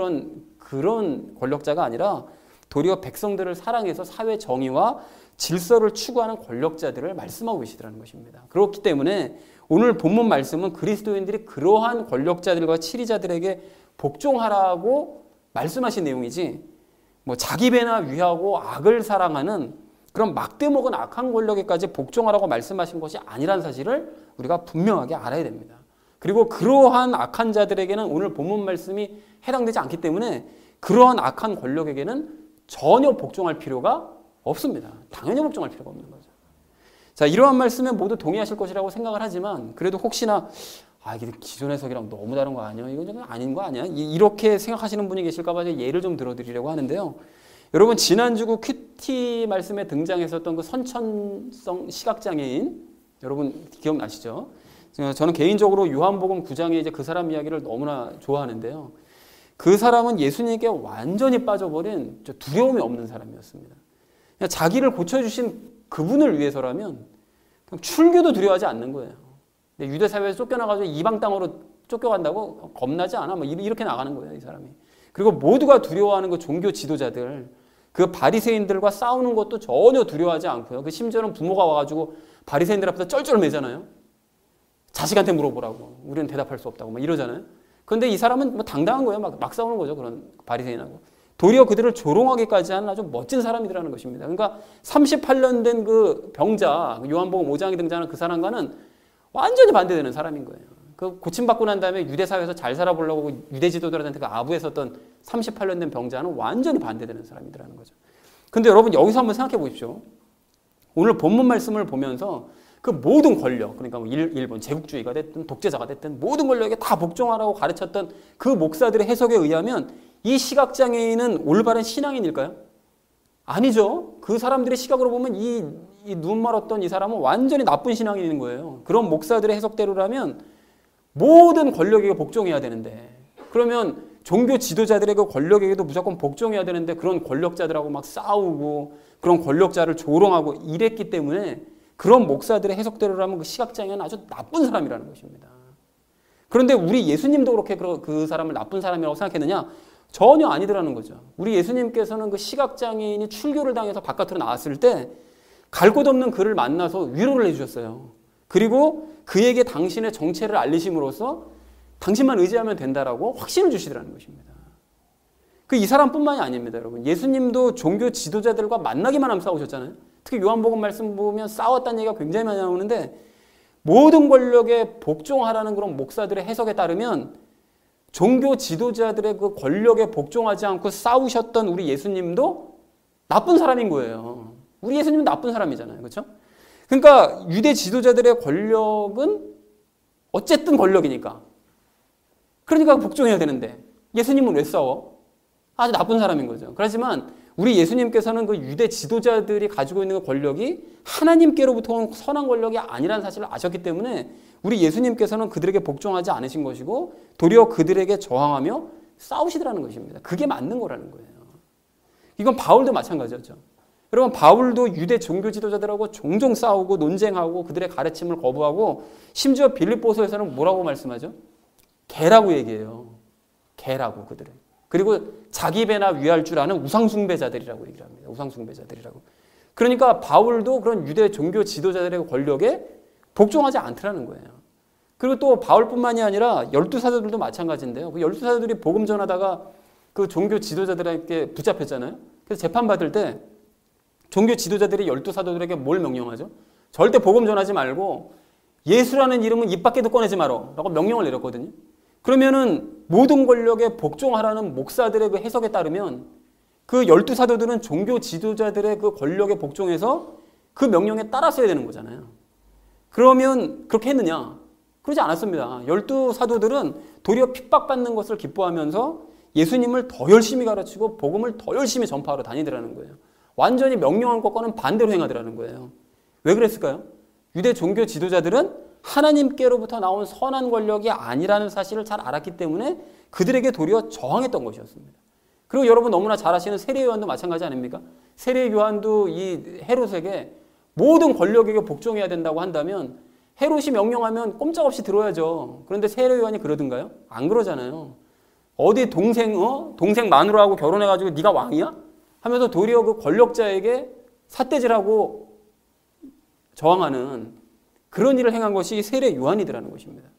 A: 그런 권력자가 아니라 도리어 백성들을 사랑해서 사회 정의와 질서를 추구하는 권력자들을 말씀하고 계시더라는 것입니다. 그렇기 때문에 오늘 본문 말씀은 그리스도인들이 그러한 권력자들과 치리자들에게 복종하라고 말씀하신 내용이지 뭐 자기 배나 위하고 악을 사랑하는 그런 막대먹은 악한 권력에까지 복종하라고 말씀하신 것이 아니라는 사실을 우리가 분명하게 알아야 됩니다. 그리고 그러한 악한 자들에게는 오늘 본문 말씀이 해당되지 않기 때문에 그러한 악한 권력에게는 전혀 복종할 필요가 없습니다. 당연히 복종할 필요가 없는 거죠. 자, 이러한 말씀에 모두 동의하실 것이라고 생각을 하지만 그래도 혹시나 이게 기존 해석이랑 너무 다른 거 아니야? 이건 좀 아닌 거 아니야? 이렇게 생각하시는 분이 계실까 봐 예를 좀 들어드리려고 하는데요. 여러분 지난주 그 큐티 말씀에 등장했었던 그 선천성 시각장애인 여러분 기억나시죠? 저는 개인적으로 요한복음 9장에 이제 그 사람 이야기를 너무나 좋아하는데요. 그 사람은 예수님께 완전히 빠져버린 두려움이 없는 사람이었습니다. 그냥 자기를 고쳐주신 그분을 위해서라면 그냥 출교도 두려워하지 않는 거예요. 근데 유대 사회에서 쫓겨나가지고 이방 땅으로 쫓겨간다고 겁나지 않아. 뭐 이렇게 나가는 거예요, 이 사람이. 그리고 모두가 두려워하는 그 종교 지도자들, 그 바리새인들과 싸우는 것도 전혀 두려워하지 않고요. 그 심지어는 부모가 와가지고 바리새인들 앞에서 쩔쩔매잖아요. 자식한테 물어보라고. 우리는 대답할 수 없다고 막 이러잖아요. 그런데 이 사람은 뭐 당당한 거예요. 막 싸우는 거죠. 그런 바리새인하고. 도리어 그들을 조롱하기까지 하는 아주 멋진 사람이라는 것입니다. 그러니까 38년 된 그 병자, 요한복음 5장에 등장하는 그 사람과는 완전히 반대되는 사람인 거예요. 그 고침받고 난 다음에 유대 사회에서 잘 살아보려고 유대 지도자들한테 그 아부했었던 38년 된 병자는 완전히 반대되는 사람이라는 거죠. 근데 여러분 여기서 한번 생각해 보십시오. 오늘 본문 말씀을 보면서 그 모든 권력, 그러니까 뭐 일본 제국주의가 됐든 독재자가 됐든 모든 권력에 다 복종하라고 가르쳤던 그 목사들의 해석에 의하면 이 시각장애인은 올바른 신앙인일까요? 아니죠. 그 사람들의 시각으로 보면 이 눈 멀었던 이 사람은 완전히 나쁜 신앙인인 거예요. 그런 목사들의 해석대로라면 모든 권력에게 복종해야 되는데, 그러면 종교 지도자들의 그 권력에게도 무조건 복종해야 되는데 그런 권력자들하고 막 싸우고 그런 권력자를 조롱하고 이랬기 때문에 그런 목사들의 해석대로라면 그 시각장애는 아주 나쁜 사람이라는 것입니다. 그런데 우리 예수님도 그렇게 그 사람을 나쁜 사람이라고 생각했느냐? 전혀 아니더라는 거죠. 우리 예수님께서는 그 시각장애인이 출교를 당해서 바깥으로 나왔을 때 갈 곳 없는 그를 만나서 위로를 해주셨어요. 그리고 그에게 당신의 정체를 알리심으로써 당신만 의지하면 된다라고 확신을 주시더라는 것입니다. 이 사람뿐만이 아닙니다, 여러분. 예수님도 종교 지도자들과 만나기만 하면 싸우셨잖아요. 특히 요한복음 말씀 보면 싸웠다는 얘기가 굉장히 많이 나오는데 모든 권력에 복종하라는 그런 목사들의 해석에 따르면 종교 지도자들의 그 권력에 복종하지 않고 싸우셨던 우리 예수님도 나쁜 사람인 거예요. 우리 예수님은 나쁜 사람이잖아요. 그렇죠? 그러니까 유대 지도자들의 권력은 어쨌든 권력이니까. 그러니까 복종해야 되는데 예수님은 왜 싸워? 아주 나쁜 사람인 거죠. 그렇지만 우리 예수님께서는 그 유대 지도자들이 가지고 있는 그 권력이 하나님께로부터 온 선한 권력이 아니라는 사실을 아셨기 때문에 우리 예수님께서는 그들에게 복종하지 않으신 것이고 도리어 그들에게 저항하며 싸우시더라는 것입니다. 그게 맞는 거라는 거예요. 이건 바울도 마찬가지였죠. 여러분 바울도 유대 종교 지도자들하고 종종 싸우고 논쟁하고 그들의 가르침을 거부하고 심지어 빌립보서에서는 뭐라고 말씀하죠? 개라고 얘기해요. 개라고 그들은. 그리고 자기 배나 위할 줄 아는 우상숭배자들이라고 얘기를 합니다. 우상숭배자들이라고. 그러니까 바울도 그런 유대 종교 지도자들의 권력에 복종하지 않더라는 거예요. 그리고 또 바울뿐만이 아니라 12사도들도 마찬가지인데요. 그 12사도들이 복음 전하다가 그 종교 지도자들에게 붙잡혔잖아요. 그래서 재판받을 때 종교 지도자들이 12사도들에게 뭘 명령하죠? 절대 복음 전하지 말고 예수라는 이름은 입 밖에도 꺼내지 마라 라고 명령을 내렸거든요. 그러면은 모든 권력에 복종하라는 목사들의 그 해석에 따르면 그 12사도들은 종교 지도자들의 그 권력에 복종해서 그 명령에 따랐어야 되는 거잖아요. 그러면 그렇게 했느냐? 그러지 않았습니다. 12사도들은 도리어 핍박받는 것을 기뻐하면서 예수님을 더 열심히 가르치고 복음을 더 열심히 전파하러 다니더라는 거예요. 완전히 명령한 것과는 반대로 행하더라는 거예요. 왜 그랬을까요? 유대 종교 지도자들은 하나님께로부터 나온 선한 권력이 아니라는 사실을 잘 알았기 때문에 그들에게 도리어 저항했던 것이었습니다. 그리고 여러분 너무나 잘 아시는 세례 요한도 마찬가지 아닙니까? 세례 요한도 이 헤롯에게 모든 권력에게 복종해야 된다고 한다면 헤롯이 명령하면 꼼짝없이 들어야죠. 그런데 세례 요한이 그러던가요? 안 그러잖아요. 어디 동생 마누라하고 결혼해가지고 네가 왕이야? 하면서 도리어 그 권력자에게 삿대질하고 저항하는 그런 일을 행한 것이 세례 요한이더라는 것입니다.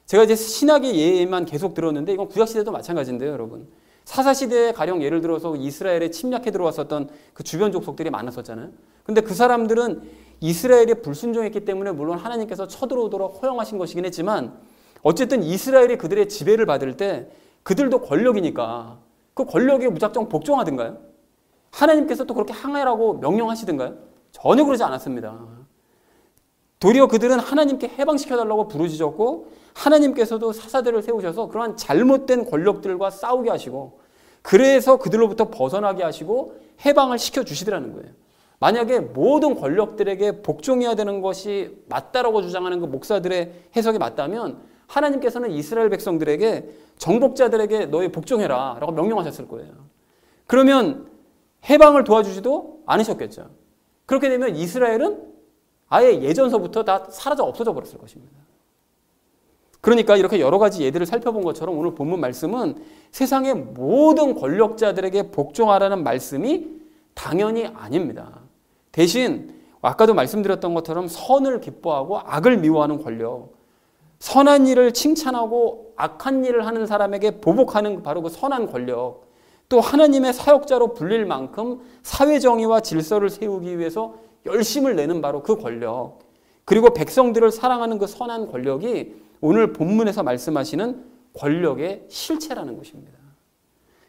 A: 제가 이제 신학의 예만 계속 들었는데 이건 구약시대도 마찬가지인데요, 여러분. 사사시대에 가령 예를 들어서 이스라엘에 침략해 들어왔었던 그 주변 족속들이 많았었잖아요. 근데 그 사람들은 이스라엘에 불순종했기 때문에 물론 하나님께서 쳐들어오도록 허용하신 것이긴 했지만 어쨌든 이스라엘이 그들의 지배를 받을 때 그들도 권력이니까 그 권력에 무작정 복종하든가요? 하나님께서 또 그렇게 항해라고 명령하시든가요? 전혀 그러지 않았습니다. 도리어 그들은 하나님께 해방시켜달라고 부르짖었고 하나님께서도 사사들을 세우셔서 그러한 잘못된 권력들과 싸우게 하시고 그래서 그들로부터 벗어나게 하시고 해방을 시켜주시더라는 거예요. 만약에 모든 권력들에게 복종해야 되는 것이 맞다라고 주장하는 그 목사들의 해석이 맞다면 하나님께서는 이스라엘 백성들에게 정복자들에게 너희 복종해라 라고 명령하셨을 거예요. 그러면 해방을 도와주지도 않으셨겠죠. 그렇게 되면 이스라엘은 아예 예전서부터 다 사라져 없어져 버렸을 것입니다. 그러니까 이렇게 여러 가지 예들을 살펴본 것처럼 오늘 본문 말씀은 세상의 모든 권력자들에게 복종하라는 말씀이 당연히 아닙니다. 대신 아까도 말씀드렸던 것처럼 선을 기뻐하고 악을 미워하는 권력, 선한 일을 칭찬하고 악한 일을 하는 사람에게 보복하는 바로 그 선한 권력, 또 하나님의 사역자로 불릴 만큼 사회정의와 질서를 세우기 위해서 열심을 내는 바로 그 권력, 그리고 백성들을 사랑하는 그 선한 권력이 오늘 본문에서 말씀하시는 권력의 실체라는 것입니다.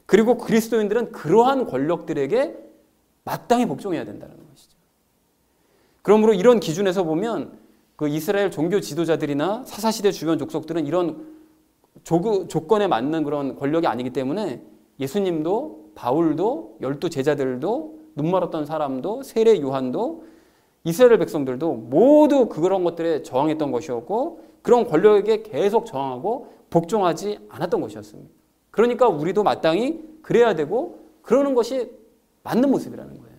A: 그리고 그리스도인들은 그러한 권력들에게 마땅히 복종해야 된다는 것이죠. 그러므로 이런 기준에서 보면 그 이스라엘 종교 지도자들이나 사사시대 주변 족속들은 이런 조건에 맞는 그런 권력이 아니기 때문에 예수님도 바울도 12 제자들도 눈 멀었던 사람도 세례 요한도 이스라엘 백성들도 모두 그런 것들에 저항했던 것이었고 그런 권력에게 계속 저항하고 복종하지 않았던 것이었습니다. 그러니까 우리도 마땅히 그래야 되고 그러는 것이 맞는 모습이라는 거예요.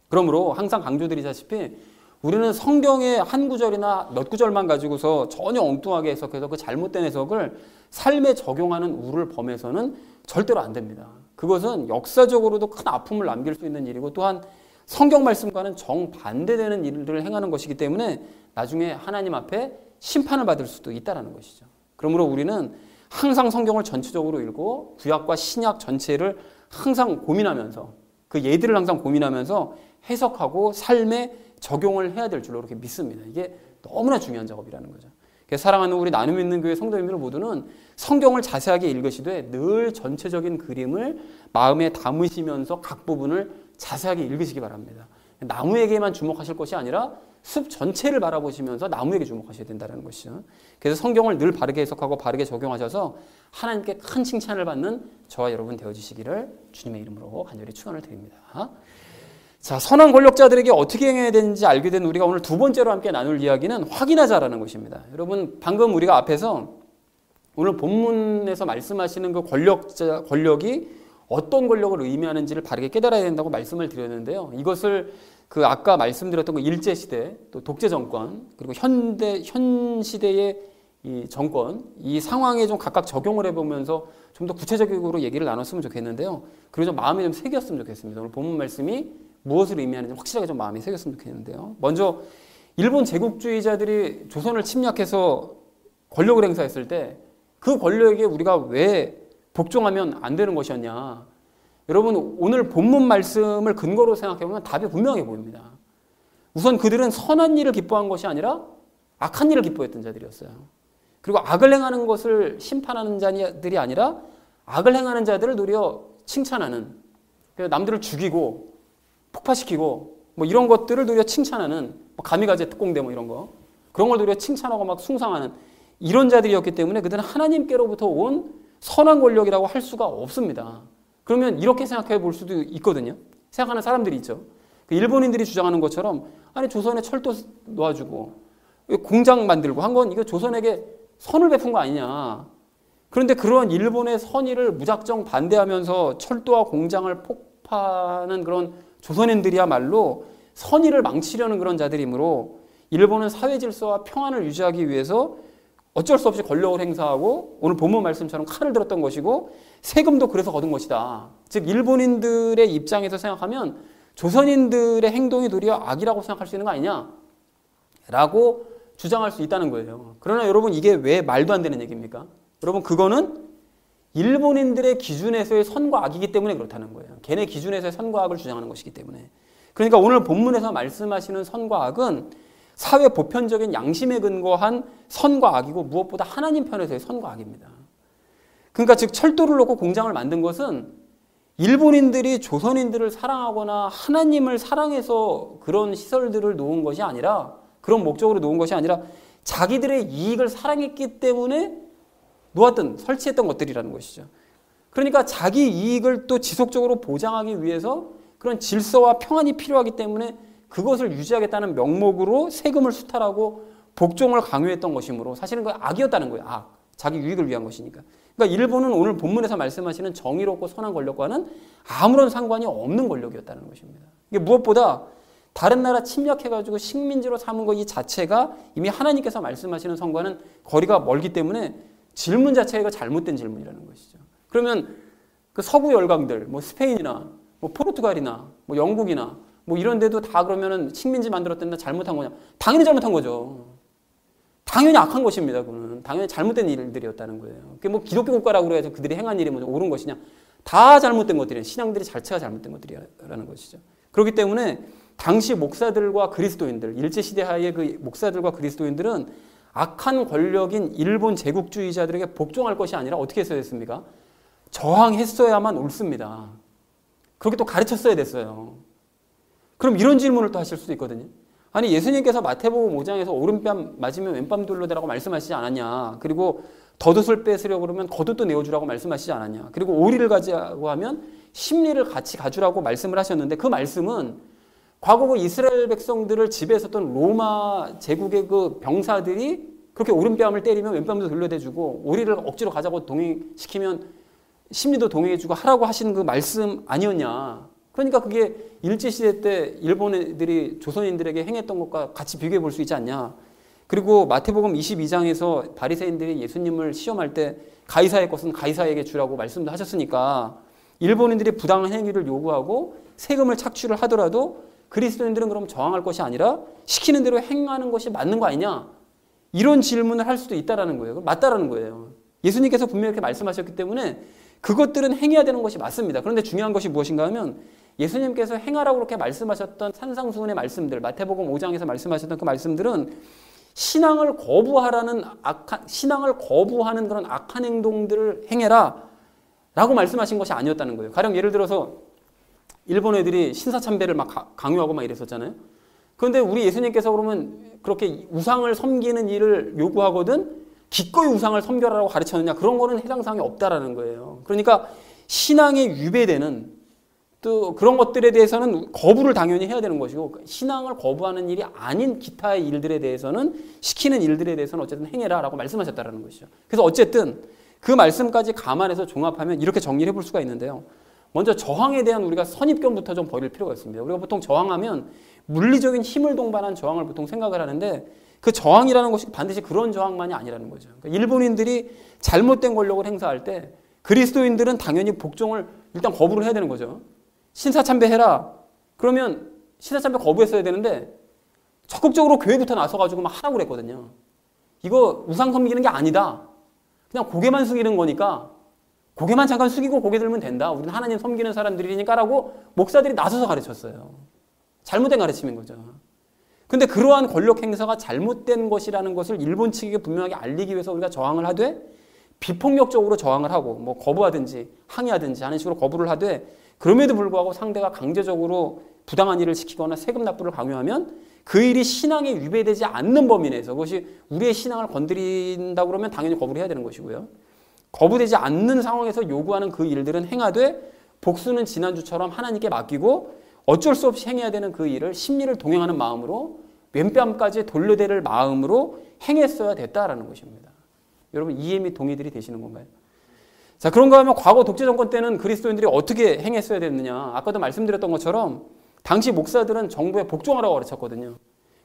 A: 그러므로 항상 강조드리다시피 우리는 성경의 한 구절이나 몇 구절만 가지고서 전혀 엉뚱하게 해석해서 그 잘못된 해석을 삶에 적용하는 우를 범해서는 절대로 안 됩니다. 그것은 역사적으로도 큰 아픔을 남길 수 있는 일이고 또한 성경 말씀과는 정반대되는 일들을 행하는 것이기 때문에 나중에 하나님 앞에 심판을 받을 수도 있다는 것이죠. 그러므로 우리는 항상 성경을 전체적으로 읽고 구약과 신약 전체를 항상 고민하면서 그 예들을 항상 고민하면서 해석하고 삶에 적용을 해야 될 줄로 이렇게 믿습니다. 이게 너무나 중요한 작업이라는 거죠. 그래서 사랑하는 우리 나눔 있는 교회 성도님들 모두는 성경을 자세하게 읽으시되 늘 전체적인 그림을 마음에 담으시면서 각 부분을 자세하게 읽으시기 바랍니다. 나무에게만 주목하실 것이 아니라 숲 전체를 바라보시면서 나무에게 주목하셔야 된다는 것이죠. 그래서 성경을 늘 바르게 해석하고 바르게 적용하셔서 하나님께 큰 칭찬을 받는 저와 여러분 되어주시기를 주님의 이름으로 간절히 축원을 드립니다. 자, 선한 권력자들에게 어떻게 행해야 되는지 알게 된 우리가 오늘 두 번째로 함께 나눌 이야기는 확인하자라는 것입니다. 여러분 방금 우리가 앞에서 오늘 본문에서 말씀하시는 그 권력이 어떤 권력을 의미하는지를 바르게 깨달아야 된다고 말씀을 드렸는데요. 이것을 그 아까 말씀드렸던 그 일제시대, 또 독재정권, 그리고 현 시대의 이 정권, 이 상황에 좀 각각 적용을 해보면서 좀 더 구체적으로 얘기를 나눴으면 좋겠는데요. 그리고 좀 마음에 좀 새겼으면 좋겠습니다. 오늘 본문 말씀이 무엇을 의미하는지 확실하게 좀 마음에 새겼으면 좋겠는데요. 먼저 일본 제국주의자들이 조선을 침략해서 권력을 행사했을 때 그 권력에게 우리가 왜 복종하면 안 되는 것이었냐. 여러분 오늘 본문 말씀을 근거로 생각해보면 답이 분명해 보입니다. 우선 그들은 선한 일을 기뻐한 것이 아니라 악한 일을 기뻐했던 자들이었어요. 그리고 악을 행하는 것을 심판하는 자들이 아니라 악을 행하는 자들을 도리어 칭찬하는, 남들을 죽이고 폭파시키고 뭐 이런 것들을 도리어 칭찬하는, 가미가제 특공대 뭐 이런 거, 그런 걸 도리어 칭찬하고 막 숭상하는 이런 자들이었기 때문에 그들은 하나님께로부터 온 선한 권력이라고 할 수가 없습니다. 그러면 이렇게 생각해 볼 수도 있거든요. 생각하는 사람들이 있죠. 일본인들이 주장하는 것처럼 아니 조선에 철도 놓아주고 공장 만들고 한 건 이거 조선에게 선을 베푼 거 아니냐. 그런데 그런 일본의 선의를 무작정 반대하면서 철도와 공장을 폭파하는 그런 조선인들이야말로 선의를 망치려는 그런 자들이므로 일본은 사회 질서와 평안을 유지하기 위해서 어쩔 수 없이 권력을 행사하고 오늘 본문 말씀처럼 칼을 들었던 것이고 세금도 그래서 거둔 것이다. 즉 일본인들의 입장에서 생각하면 조선인들의 행동이 도리어 악이라고 생각할 수 있는 거 아니냐라고 주장할 수 있다는 거예요. 그러나 여러분 이게 왜 말도 안 되는 얘기입니까? 여러분 그거는 일본인들의 기준에서의 선과 악이기 때문에 그렇다는 거예요. 걔네 기준에서의 선과 악을 주장하는 것이기 때문에. 그러니까 오늘 본문에서 말씀하시는 선과 악은 사회 보편적인 양심에 근거한 선과 악이고 무엇보다 하나님 편에서의 선과 악입니다. 그러니까 즉 철도를 놓고 공장을 만든 것은 일본인들이 조선인들을 사랑하거나 하나님을 사랑해서 그런 시설들을 놓은 것이 아니라, 그런 목적으로 놓은 것이 아니라 자기들의 이익을 사랑했기 때문에 놓았던, 설치했던 것들이라는 것이죠. 그러니까 자기 이익을 또 지속적으로 보장하기 위해서 그런 질서와 평안이 필요하기 때문에 그것을 유지하겠다는 명목으로 세금을 수탈하고 복종을 강요했던 것이므로 사실은 그 악이었다는 거예요. 악. 자기 유익을 위한 것이니까. 그러니까 일본은 오늘 본문에서 말씀하시는 정의롭고 선한 권력과는 아무런 상관이 없는 권력이었다는 것입니다. 이게 무엇보다 다른 나라 침략해가지고 식민지로 삼은 것 이 자체가 이미 하나님께서 말씀하시는 선과는 거리가 멀기 때문에 질문 자체가 잘못된 질문이라는 것이죠. 그러면 그 서구 열강들, 뭐 스페인이나 뭐 포르투갈이나 뭐 영국이나 뭐 이런 데도 다 그러면은 식민지 만들었던데 잘못한 거냐? 당연히 잘못한 거죠. 당연히 악한 것입니다. 그거는 당연히 잘못된 일들이었다는 거예요. 그게 뭐 기독교 국가라고 그래서 그들이 행한 일이 뭐 옳은 것이냐? 다 잘못된 것들이에요. 신앙들이 자체가 잘못된 것들이라는 것이죠. 그렇기 때문에 당시 목사들과 그리스도인들, 일제시대하의 그 목사들과 그리스도인들은 악한 권력인 일본 제국주의자들에게 복종할 것이 아니라 어떻게 했어야 됐습니까? 저항했어야만 옳습니다. 그렇게 또 가르쳤어야 됐어요. 그럼 이런 질문을 또 하실 수도 있거든요. 아니 예수님께서 마태복음 5장에서 오른뺨 맞으면 왼뺨 둘러대라고 말씀하시지 않았냐. 그리고 덧옷을 뺏으려고 그러면 겉옷도 내어주라고 말씀하시지 않았냐. 그리고 오리를 가지라고 하면 심리를 같이 가주라고 말씀을 하셨는데 그 말씀은 과거 그 이스라엘 백성들을 지배했었던 로마 제국의 그 병사들이 그렇게 오른뺨을 때리면 왼뺨도 돌려대주고 오리를 억지로 가자고 동행시키면 심리도 동행해주고 하라고 하신 그 말씀 아니었냐. 그러니까 그게 일제시대 때 일본 애들이 조선인들에게 행했던 것과 같이 비교해 볼 수 있지 않냐. 그리고 마태복음 22장에서 바리새인들이 예수님을 시험할 때 가이사의 것은 가이사에게 주라고 말씀도 하셨으니까 일본인들이 부당한 행위를 요구하고 세금을 착취를 하더라도 그리스도인들은 그럼 저항할 것이 아니라 시키는 대로 행하는 것이 맞는 거 아니냐. 이런 질문을 할 수도 있다라는 거예요. 맞다라는 거예요. 예수님께서 분명히 이렇게 말씀하셨기 때문에 그것들은 행해야 되는 것이 맞습니다. 그런데 중요한 것이 무엇인가 하면 예수님께서 행하라고 그렇게 말씀하셨던 산상수훈의 말씀들, 마태복음 5장에서 말씀하셨던 그 말씀들은 신앙을 거부하는 그런 악한 행동들을 행해라 라고 말씀하신 것이 아니었다는 거예요. 가령 예를 들어서 일본 애들이 신사참배를 막 강요하고 막 이랬었잖아요. 그런데 우리 예수님께서 그러면 그렇게 우상을 섬기는 일을 요구하거든 기꺼이 우상을 섬겨라라고 가르쳤느냐, 그런 거는 해당 사항이 없다라는 거예요. 그러니까 신앙에 위배되는 또 그런 것들에 대해서는 거부를 당연히 해야 되는 것이고, 신앙을 거부하는 일이 아닌 기타의 일들에 대해서는, 시키는 일들에 대해서는 어쨌든 행해라라고 말씀하셨다라는 것이죠. 그래서 어쨌든 그 말씀까지 감안해서 종합하면 이렇게 정리를 해볼 수가 있는데요. 먼저 저항에 대한 우리가 선입견부터 좀 버릴 필요가 있습니다. 우리가 보통 저항하면 물리적인 힘을 동반한 저항을 보통 생각을 하는데, 그 저항이라는 것이 반드시 그런 저항만이 아니라는 거죠. 그러니까 일본인들이 잘못된 권력을 행사할 때 그리스도인들은 당연히 복종을 일단 거부를 해야 되는 거죠. 신사참배해라. 그러면 신사참배 거부했어야 되는데 적극적으로 교회부터 나서가지고 막 하라고 그랬거든요. 이거 우상 섬기는 게 아니다. 그냥 고개만 숙이는 거니까 고개만 잠깐 숙이고 고개 들면 된다. 우리는 하나님 섬기는 사람들이니까라고 목사들이 나서서 가르쳤어요. 잘못된 가르침인 거죠. 근데 그러한 권력 행사가 잘못된 것이라는 것을 일본 측에게 분명하게 알리기 위해서 우리가 저항을 하되, 비폭력적으로 저항을 하고 뭐 거부하든지 항의하든지 하는 식으로 거부를 하되, 그럼에도 불구하고 상대가 강제적으로 부당한 일을 시키거나 세금 납부를 강요하면 그 일이 신앙에 위배되지 않는 범위 내에서, 그것이 우리의 신앙을 건드린다고 그러면 당연히 거부를 해야 되는 것이고요. 거부되지 않는 상황에서 요구하는 그 일들은 행하되, 복수는 지난주처럼 하나님께 맡기고 어쩔 수 없이 행해야 되는 그 일을 심리를 동행하는 마음으로, 왼뺨까지 돌려대를 마음으로 행했어야 됐다라는 것입니다. 여러분 이해 및 동의들이 되시는 건가요? 자, 그런가 하면 과거 독재 정권 때는 그리스도인들이 어떻게 행했어야 됐느냐. 아까도 말씀드렸던 것처럼 당시 목사들은 정부에 복종하라고 가르쳤거든요.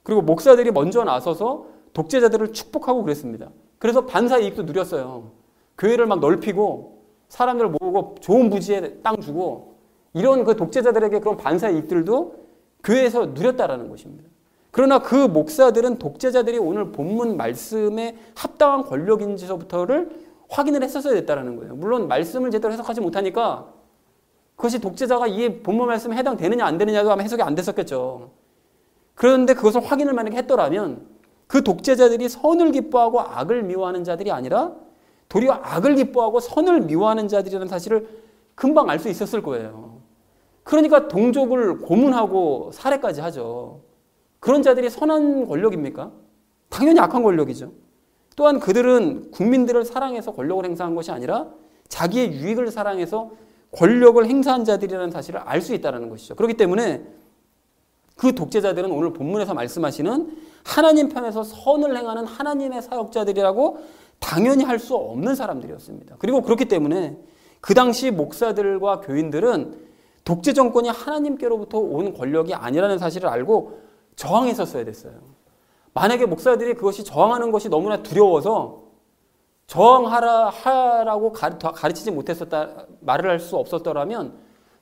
A: 그리고 목사들이 먼저 나서서 독재자들을 축복하고 그랬습니다. 그래서 반사 이익도 누렸어요. 교회를 막 넓히고 사람들 모으고 좋은 부지에 땅 주고, 이런 그 독재자들에게 그런 반사 이익들도 교회에서 누렸다라는 것입니다. 그러나 그 목사들은 독재자들이 오늘 본문 말씀에 합당한 권력인지서부터를 확인을 했었어야 됐다라는 거예요. 물론 말씀을 제대로 해석하지 못하니까 그것이 독재자가 이 본문 말씀에 해당되느냐 안 되느냐도 아마 해석이 안 됐었겠죠. 그런데 그것을 확인을 만약에 했더라면 그 독재자들이 선을 기뻐하고 악을 미워하는 자들이 아니라 도리어 악을 기뻐하고 선을 미워하는 자들이라는 사실을 금방 알 수 있었을 거예요. 그러니까 동족을 고문하고 살해까지 하죠. 그런 자들이 선한 권력입니까? 당연히 악한 권력이죠. 또한 그들은 국민들을 사랑해서 권력을 행사한 것이 아니라 자기의 유익을 사랑해서 권력을 행사한 자들이라는 사실을 알 수 있다는 것이죠. 그렇기 때문에 그 독재자들은 오늘 본문에서 말씀하시는 하나님 편에서 선을 행하는 하나님의 사역자들이라고 당연히 할 수 없는 사람들이었습니다. 그리고 그렇기 때문에 그 당시 목사들과 교인들은 독재 정권이 하나님께로부터 온 권력이 아니라는 사실을 알고 저항했었어야 됐어요. 만약에 목사들이 그것이 저항하는 것이 너무나 두려워서 저항하라고 가르치지 못했었다, 말을 할 수 없었더라면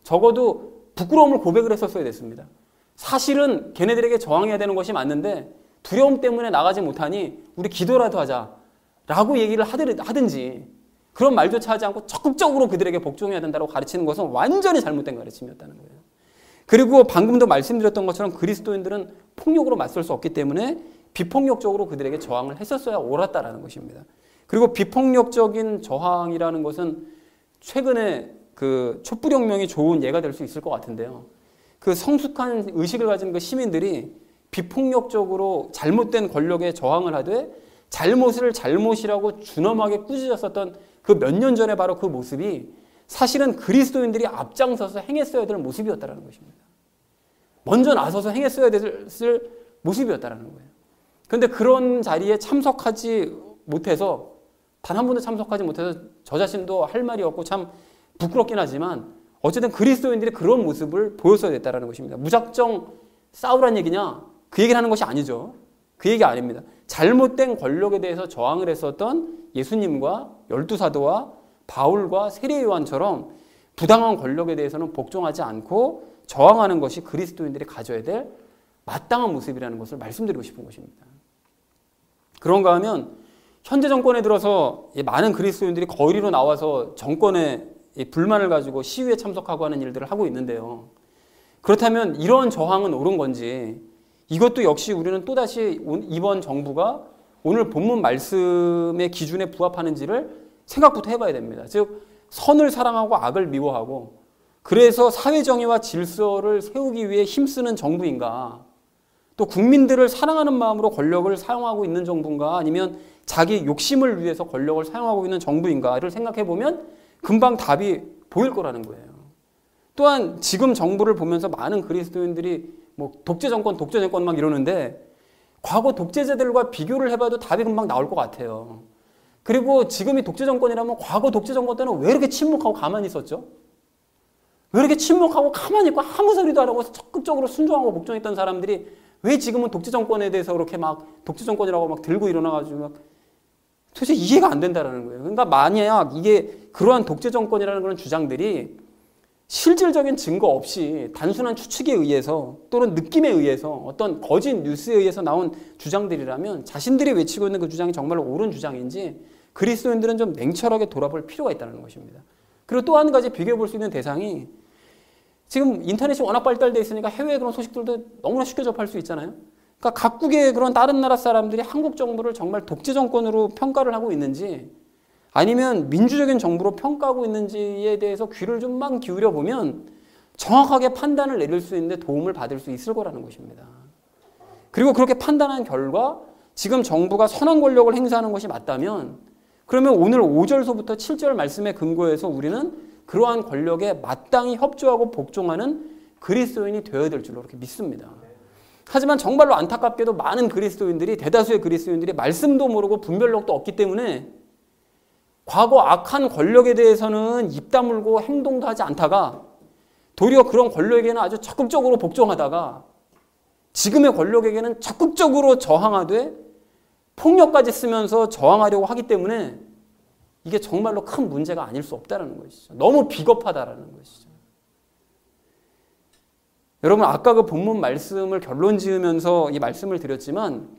A: 적어도 부끄러움을 고백을 했었어야 됐습니다. 사실은 걔네들에게 저항해야 되는 것이 맞는데 두려움 때문에 나가지 못하니 우리 기도라도 하자라고 얘기를 하든지 그런 말조차 하지 않고 적극적으로 그들에게 복종해야 된다고 가르치는 것은 완전히 잘못된 가르침이었다는 거예요. 그리고 방금도 말씀드렸던 것처럼 그리스도인들은 폭력으로 맞설 수 없기 때문에 비폭력적으로 그들에게 저항을 했었어야 옳았다라는 것입니다. 그리고 비폭력적인 저항이라는 것은 최근에 그 촛불혁명이 좋은 예가 될 수 있을 것 같은데요. 그 성숙한 의식을 가진 그 시민들이 비폭력적으로 잘못된 권력에 저항을 하되 잘못을 잘못이라고 준엄하게 꾸짖었었던 그 몇 년 전에 바로 그 모습이 사실은 그리스도인들이 앞장서서 행했어야 될 모습이었다는 것입니다. 먼저 나서서 행했어야 될 모습이었다는 거예요. 그런데 그런 자리에 참석하지 못해서 단 한 번도 참석하지 못해서 저 자신도 할 말이 없고 참 부끄럽긴 하지만 어쨌든 그리스도인들이 그런 모습을 보였어야 됐다는 것입니다. 무작정 싸우란 얘기냐? 그 얘기를 하는 것이 아니죠. 그 얘기 아닙니다. 잘못된 권력에 대해서 저항을 했었던 예수님과 12사도와 바울과 세례요한처럼 부당한 권력에 대해서는 복종하지 않고 저항하는 것이 그리스도인들이 가져야 될 마땅한 모습이라는 것을 말씀드리고 싶은 것입니다. 그런가 하면 현재 정권에 들어서 많은 그리스도인들이 거리로 나와서 정권에 불만을 가지고 시위에 참석하고 하는 일들을 하고 있는데요. 그렇다면 이런 저항은 옳은 건지 이것도 역시 우리는 또다시 이번 정부가 오늘 본문 말씀의 기준에 부합하는지를 생각부터 해봐야 됩니다. 즉 선을 사랑하고 악을 미워하고 그래서 사회정의와 질서를 세우기 위해 힘쓰는 정부인가, 또 국민들을 사랑하는 마음으로 권력을 사용하고 있는 정부인가, 아니면 자기 욕심을 위해서 권력을 사용하고 있는 정부인가를 생각해보면 금방 답이 보일 거라는 거예요. 또한 지금 정부를 보면서 많은 그리스도인들이 뭐 독재 정권 막 이러는데 과거 독재자들과 비교를 해봐도 답이 금방 나올 것 같아요. 그리고 지금이 독재 정권이라면 과거 독재 정권 때는 왜 이렇게 침묵하고 가만히 있었죠? 왜 이렇게 침묵하고 가만히 있고 아무 소리도 안 하고 적극적으로 순종하고 복종했던 사람들이 왜 지금은 독재 정권에 대해서 그렇게 막 독재 정권이라고 막 들고 일어나가지고 막 도대체 이해가 안 된다는 거예요. 그러니까 만약 이게 그러한 독재 정권이라는 그런 주장들이 실질적인 증거 없이 단순한 추측에 의해서 또는 느낌에 의해서 어떤 거짓 뉴스에 의해서 나온 주장들이라면 자신들이 외치고 있는 그 주장이 정말로 옳은 주장인지 그리스도인들은 좀 냉철하게 돌아볼 필요가 있다는 것입니다. 그리고 또 한 가지 비교해 볼 수 있는 대상이 지금 인터넷이 워낙 발달되어 있으니까 해외의 그런 소식들도 너무나 쉽게 접할 수 있잖아요. 그러니까 각국의 그런 다른 나라 사람들이 한국 정부를 정말 독재 정권으로 평가를 하고 있는지 아니면 민주적인 정부로 평가하고 있는지에 대해서 귀를 좀만 기울여 보면 정확하게 판단을 내릴 수 있는데 도움을 받을 수 있을 거라는 것입니다. 그리고 그렇게 판단한 결과 지금 정부가 선한 권력을 행사하는 것이 맞다면 그러면 오늘 5절서부터 7절 말씀에 근거해서 우리는 그러한 권력에 마땅히 협조하고 복종하는 그리스도인이 되어야 될 줄로 그렇게 믿습니다. 하지만 정말로 안타깝게도 많은 그리스도인들이, 대다수의 그리스도인들이 말씀도 모르고 분별력도 없기 때문에 과거 악한 권력에 대해서는 입 다물고 행동도 하지 않다가 도리어 그런 권력에게는 아주 적극적으로 복종하다가 지금의 권력에게는 적극적으로 저항하되 폭력까지 쓰면서 저항하려고 하기 때문에 이게 정말로 큰 문제가 아닐 수 없다는 것이죠. 너무 비겁하다라는 것이죠. 여러분 아까 그 본문 말씀을 결론 지으면서 이 말씀을 드렸지만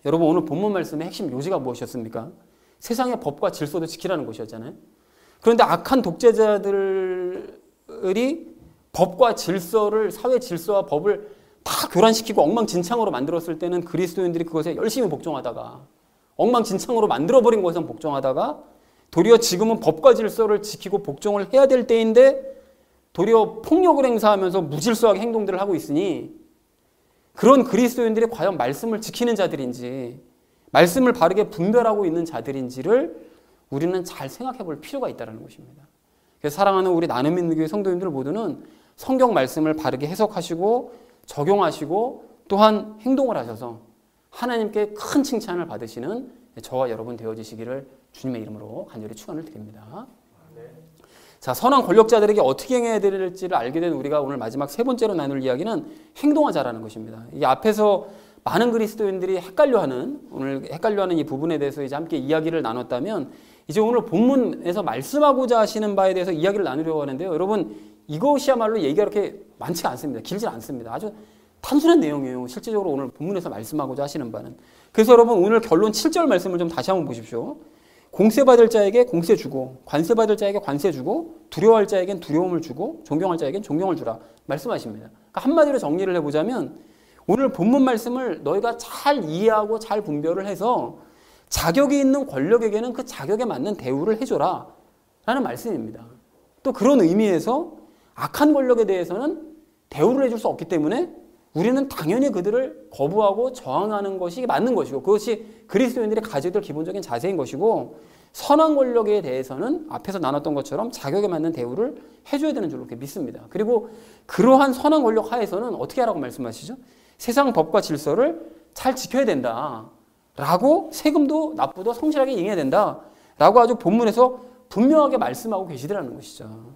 A: 여러분 오늘 본문 말씀의 핵심 요지가 무엇이었습니까? 세상의 법과 질서도 지키라는 것이었잖아요. 그런데 악한 독재자들이 법과 질서를, 사회 질서와 법을 다 교란시키고 엉망진창으로 만들었을 때는 그리스도인들이 그것에 열심히 복종하다가 엉망진창으로 만들어버린 것에 복종하다가 도리어 지금은 법과 질서를 지키고 복종을 해야 될 때인데 도리어 폭력을 행사하면서 무질서하게 행동들을 하고 있으니 그런 그리스도인들이 과연 말씀을 지키는 자들인지 말씀을 바르게 분별하고 있는 자들인지를 우리는 잘 생각해 볼 필요가 있다는 것입니다. 그래서 사랑하는 우리 나눔 있는 교회 성도님들 모두는 성경 말씀을 바르게 해석하시고 적용하시고 또한 행동을 하셔서 하나님께 큰 칭찬을 받으시는 저와 여러분 되어지시기를 주님의 이름으로 간절히 축원을 드립니다.
B: 네.
A: 자, 선한 권력자들에게 어떻게 행해야 될지를 알게 된 우리가 오늘 마지막 세 번째로 나눌 이야기는 행동하자라는 것입니다. 이 앞에서 많은 그리스도인들이 오늘 헷갈려하는 이 부분에 대해서 이제 함께 이야기를 나눴다면 이제 오늘 본문에서 말씀하고자 하시는 바에 대해서 이야기를 나누려고 하는데요. 여러분, 이것이야말로 얘기가 그렇게 많지가 않습니다. 길지 않습니다. 아주 단순한 내용이에요. 실제적으로 오늘 본문에서 말씀하고자 하시는 바는. 그래서 여러분, 오늘 결론 7절 말씀을 좀 다시 한번 보십시오. 공세받을 자에게 공세 주고, 관세받을 자에게 관세 주고, 두려워할 자에겐 두려움을 주고, 존경할 자에겐 존경을 주라 말씀하십니다. 그러니까 한마디로 정리를 해보자면 오늘 본문 말씀을 너희가 잘 이해하고 잘 분별을 해서 자격이 있는 권력에게는 그 자격에 맞는 대우를 해줘라 라는 말씀입니다. 또 그런 의미에서 악한 권력에 대해서는 대우를 해줄 수 없기 때문에 우리는 당연히 그들을 거부하고 저항하는 것이 맞는 것이고, 그것이 그리스도인들이 가져야 될 기본적인 자세인 것이고, 선한 권력에 대해서는 앞에서 나눴던 것처럼 자격에 맞는 대우를 해줘야 되는 줄로 그렇게 믿습니다. 그리고 그러한 선한 권력 하에서는 어떻게 하라고 말씀하시죠? 세상 법과 질서를 잘 지켜야 된다 라고, 세금도 납부도 성실하게 이행해야 된다 라고 아주 본문에서 분명하게 말씀하고 계시더라는 것이죠.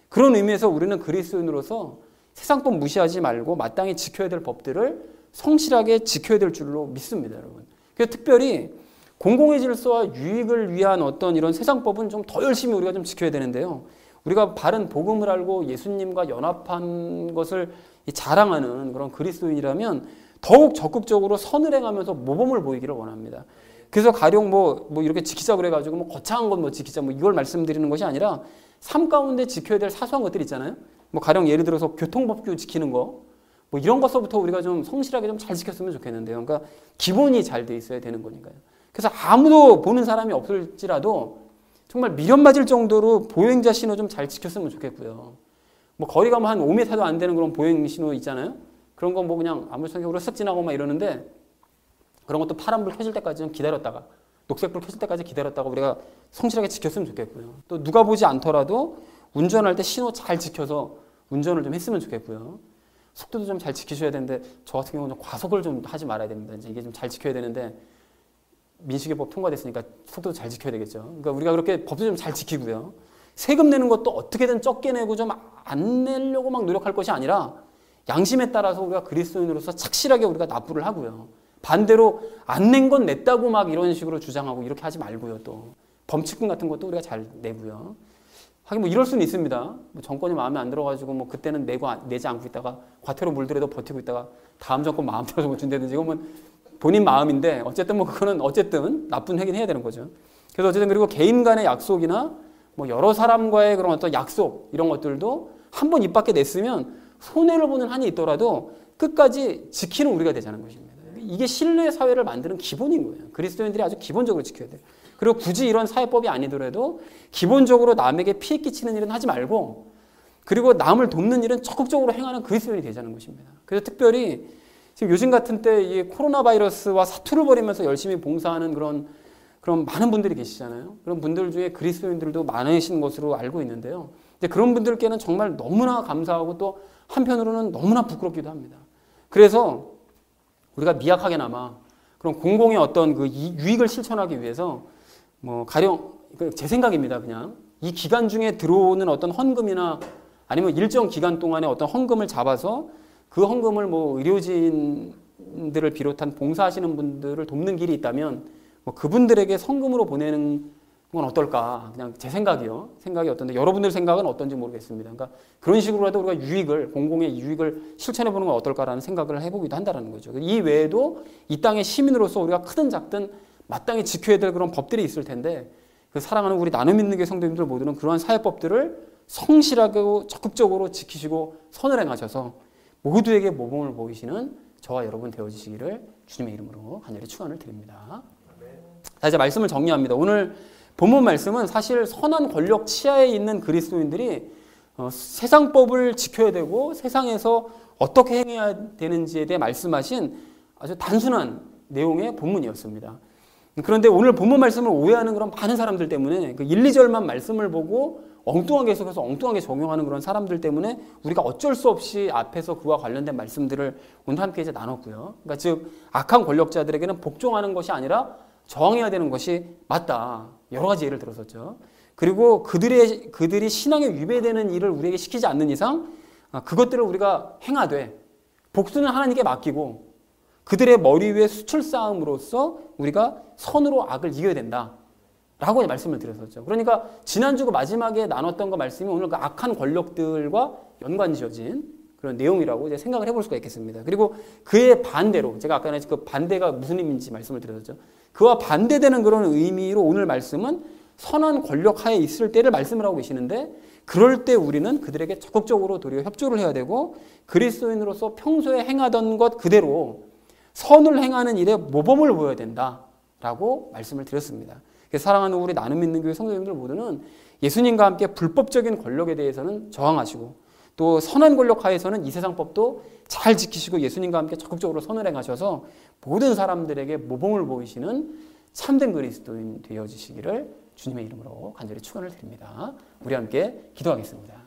A: 그런 의미에서 우리는 그리스도인으로서 세상 법 무시하지 말고 마땅히 지켜야 될 법들을 성실하게 지켜야 될 줄로 믿습니다, 여러분. 그래서 특별히 공공의 질서와 유익을 위한 어떤 이런 세상 법은 좀 더 열심히 우리가 좀 지켜야 되는데요. 우리가 바른 복음을 알고 예수님과 연합한 것을 자랑하는 그런 그리스도인이라면 더욱 적극적으로 선을 행하면서 모범을 보이기를 원합니다. 그래서 가령 뭐 이렇게 지키자 그래가지고 뭐 거창한 건 뭐 지키자 뭐 이걸 말씀드리는 것이 아니라 삶 가운데 지켜야 될 사소한 것들 있잖아요. 뭐 가령 예를 들어서 교통법규 지키는 거, 뭐 이런 것서부터 우리가 좀 성실하게 좀 잘 지켰으면 좋겠는데요. 그러니까 기본이 잘 돼 있어야 되는 거니까요. 그래서 아무도 보는 사람이 없을지라도 정말 미련 맞을 정도로 보행자 신호 좀 잘 지켰으면 좋겠고요. 뭐 거리 가면 한 5m도 안 되는 그런 보행 신호 있잖아요. 그런 건 뭐 그냥 아무 생각으로 쓱 지나고 막 이러는데, 그런 것도 파란불 켜질 때까지 좀 기다렸다가, 녹색불 켜질 때까지 기다렸다가 우리가 성실하게 지켰으면 좋겠고요. 또 누가 보지 않더라도 운전할 때 신호 잘 지켜서 운전을 좀 했으면 좋겠고요. 속도도 좀 잘 지키셔야 되는데, 저 같은 경우는 좀 과속을 좀 하지 말아야 됩니다. 이제 이게 좀 잘 지켜야 되는데, 민식이법 통과됐으니까 속도도 잘 지켜야 되겠죠. 그러니까 우리가 그렇게 법도 좀 잘 지키고요. 세금 내는 것도 어떻게든 적게 내고 좀 안 내려고 막 노력할 것이 아니라 양심에 따라서 우리가 그리스도인으로서 착실하게 우리가 납부를 하고요. 반대로 안 낸 건 냈다고 막 이런 식으로 주장하고 이렇게 하지 말고요. 또 범칙금 같은 것도 우리가 잘 내고요. 하긴 뭐 이럴 수는 있습니다. 뭐 정권이 마음에 안 들어가지고 뭐 그때는 내지 않고 있다가 과태료 물더라도 버티고 있다가 다음 정권 마음 들어서 못 준다든지, 이건 본인 마음인데 어쨌든 뭐 그거는 어쨌든 나쁜 행위는 해야 되는 거죠. 그래서 어쨌든 그리고 개인 간의 약속이나 뭐 여러 사람과의 그런 어떤 약속 이런 것들도 한 번 입 밖에 냈으면 손해를 보는 한이 있더라도 끝까지 지키는 우리가 되자는 것입니다. 이게 신뢰 사회를 만드는 기본인 거예요. 그리스도인들이 아주 기본적으로 지켜야 돼요. 그리고 굳이 이런 사회법이 아니더라도 기본적으로 남에게 피해 끼치는 일은 하지 말고, 그리고 남을 돕는 일은 적극적으로 행하는 그리스도인이 되자는 것입니다. 그래서 특별히 지금 요즘 같은 때 이 코로나 바이러스와 사투를 벌이면서 열심히 봉사하는 그런 많은 분들이 계시잖아요. 그런 분들 중에 그리스도인들도 많으신 것으로 알고 있는데요. 근데 그런 분들께는 정말 너무나 감사하고 또 한편으로는 너무나 부끄럽기도 합니다. 그래서 우리가 미약하게나마 그런 공공의 어떤 그 유익을 실천하기 위해서 뭐 가령 제 생각입니다. 그냥 이 기간 중에 들어오는 어떤 헌금이나 아니면 일정 기간 동안에 어떤 헌금을 잡아서 그 헌금을 뭐 의료진들을 비롯한 봉사하시는 분들을 돕는 길이 있다면 뭐 그분들에게 성금으로 보내는 건 어떨까? 그냥 제 생각이요. 생각이 어떤데 여러분들 생각은 어떤지 모르겠습니다. 그러니까 그런 식으로라도 우리가 공공의 유익을 실천해 보는 건 어떨까라는 생각을 해보기도 한다는 거죠. 이 외에도 이 땅의 시민으로서 우리가 크든 작든 마땅히 지켜야 될 그런 법들이 있을 텐데, 그 사랑하는 우리 나눔 믿는 교 성도님들 모두는 그러한 사회법들을 성실하고 적극적으로 지키시고 선을 행하셔서 모두에게 모범을 보이시는 저와 여러분 되어주시기를 주님의 이름으로 간절히 축원을 드립니다. 자, 이제 말씀을 정리합니다. 오늘 본문 말씀은 사실 선한 권력 치하에 있는 그리스도인들이 세상법을 지켜야 되고 세상에서 어떻게 행해야 되는지에 대해 말씀하신 아주 단순한 내용의 본문이었습니다. 그런데 오늘 본문 말씀을 오해하는 그런 많은 사람들 때문에 그 1, 2절만 말씀을 보고 엉뚱하게 해석해서 엉뚱하게 적용하는 그런 사람들 때문에 우리가 어쩔 수 없이 앞에서 그와 관련된 말씀들을 오늘 함께 이제 나눴고요. 그러니까 즉 악한 권력자들에게는 복종하는 것이 아니라 저항해야 되는 것이 맞다. 여러 가지 예를 들었었죠. 그리고 그들이 신앙에 위배되는 일을 우리에게 시키지 않는 이상 그것들을 우리가 행하되 복수는 하나님께 맡기고 그들의 머리 위에 수출 쌓음으로써 우리가 선으로 악을 이겨야 된다. 라고 말씀을 드렸었죠. 그러니까 지난주 그 마지막에 나눴던 거 말씀이 오늘 그 악한 권력들과 연관지어진 그런 내용이라고 이제 생각을 해볼 수가 있겠습니다. 그리고 그의 반대로 제가 아까 그 반대가 무슨 의미인지 말씀을 드렸었죠. 그와 반대되는 그런 의미로 오늘 말씀은 선한 권력 하에 있을 때를 말씀을 하고 계시는데 그럴 때 우리는 그들에게 적극적으로 도리어 협조를 해야 되고 그리스도인으로서 평소에 행하던 것 그대로 선을 행하는 일에 모범을 보여야 된다라고 말씀을 드렸습니다. 사랑하는 우리 나눔 있는 교회 성도님들 모두는 예수님과 함께 불법적인 권력에 대해서는 저항하시고 또 선한 권력 하에서는 이 세상 법도 잘 지키시고 예수님과 함께 적극적으로 선을 행하셔서 모든 사람들에게 모범을 보이시는 참된 그리스도인 되어지시기를 주님의 이름으로 간절히 축원을 드립니다. 우리 함께 기도하겠습니다.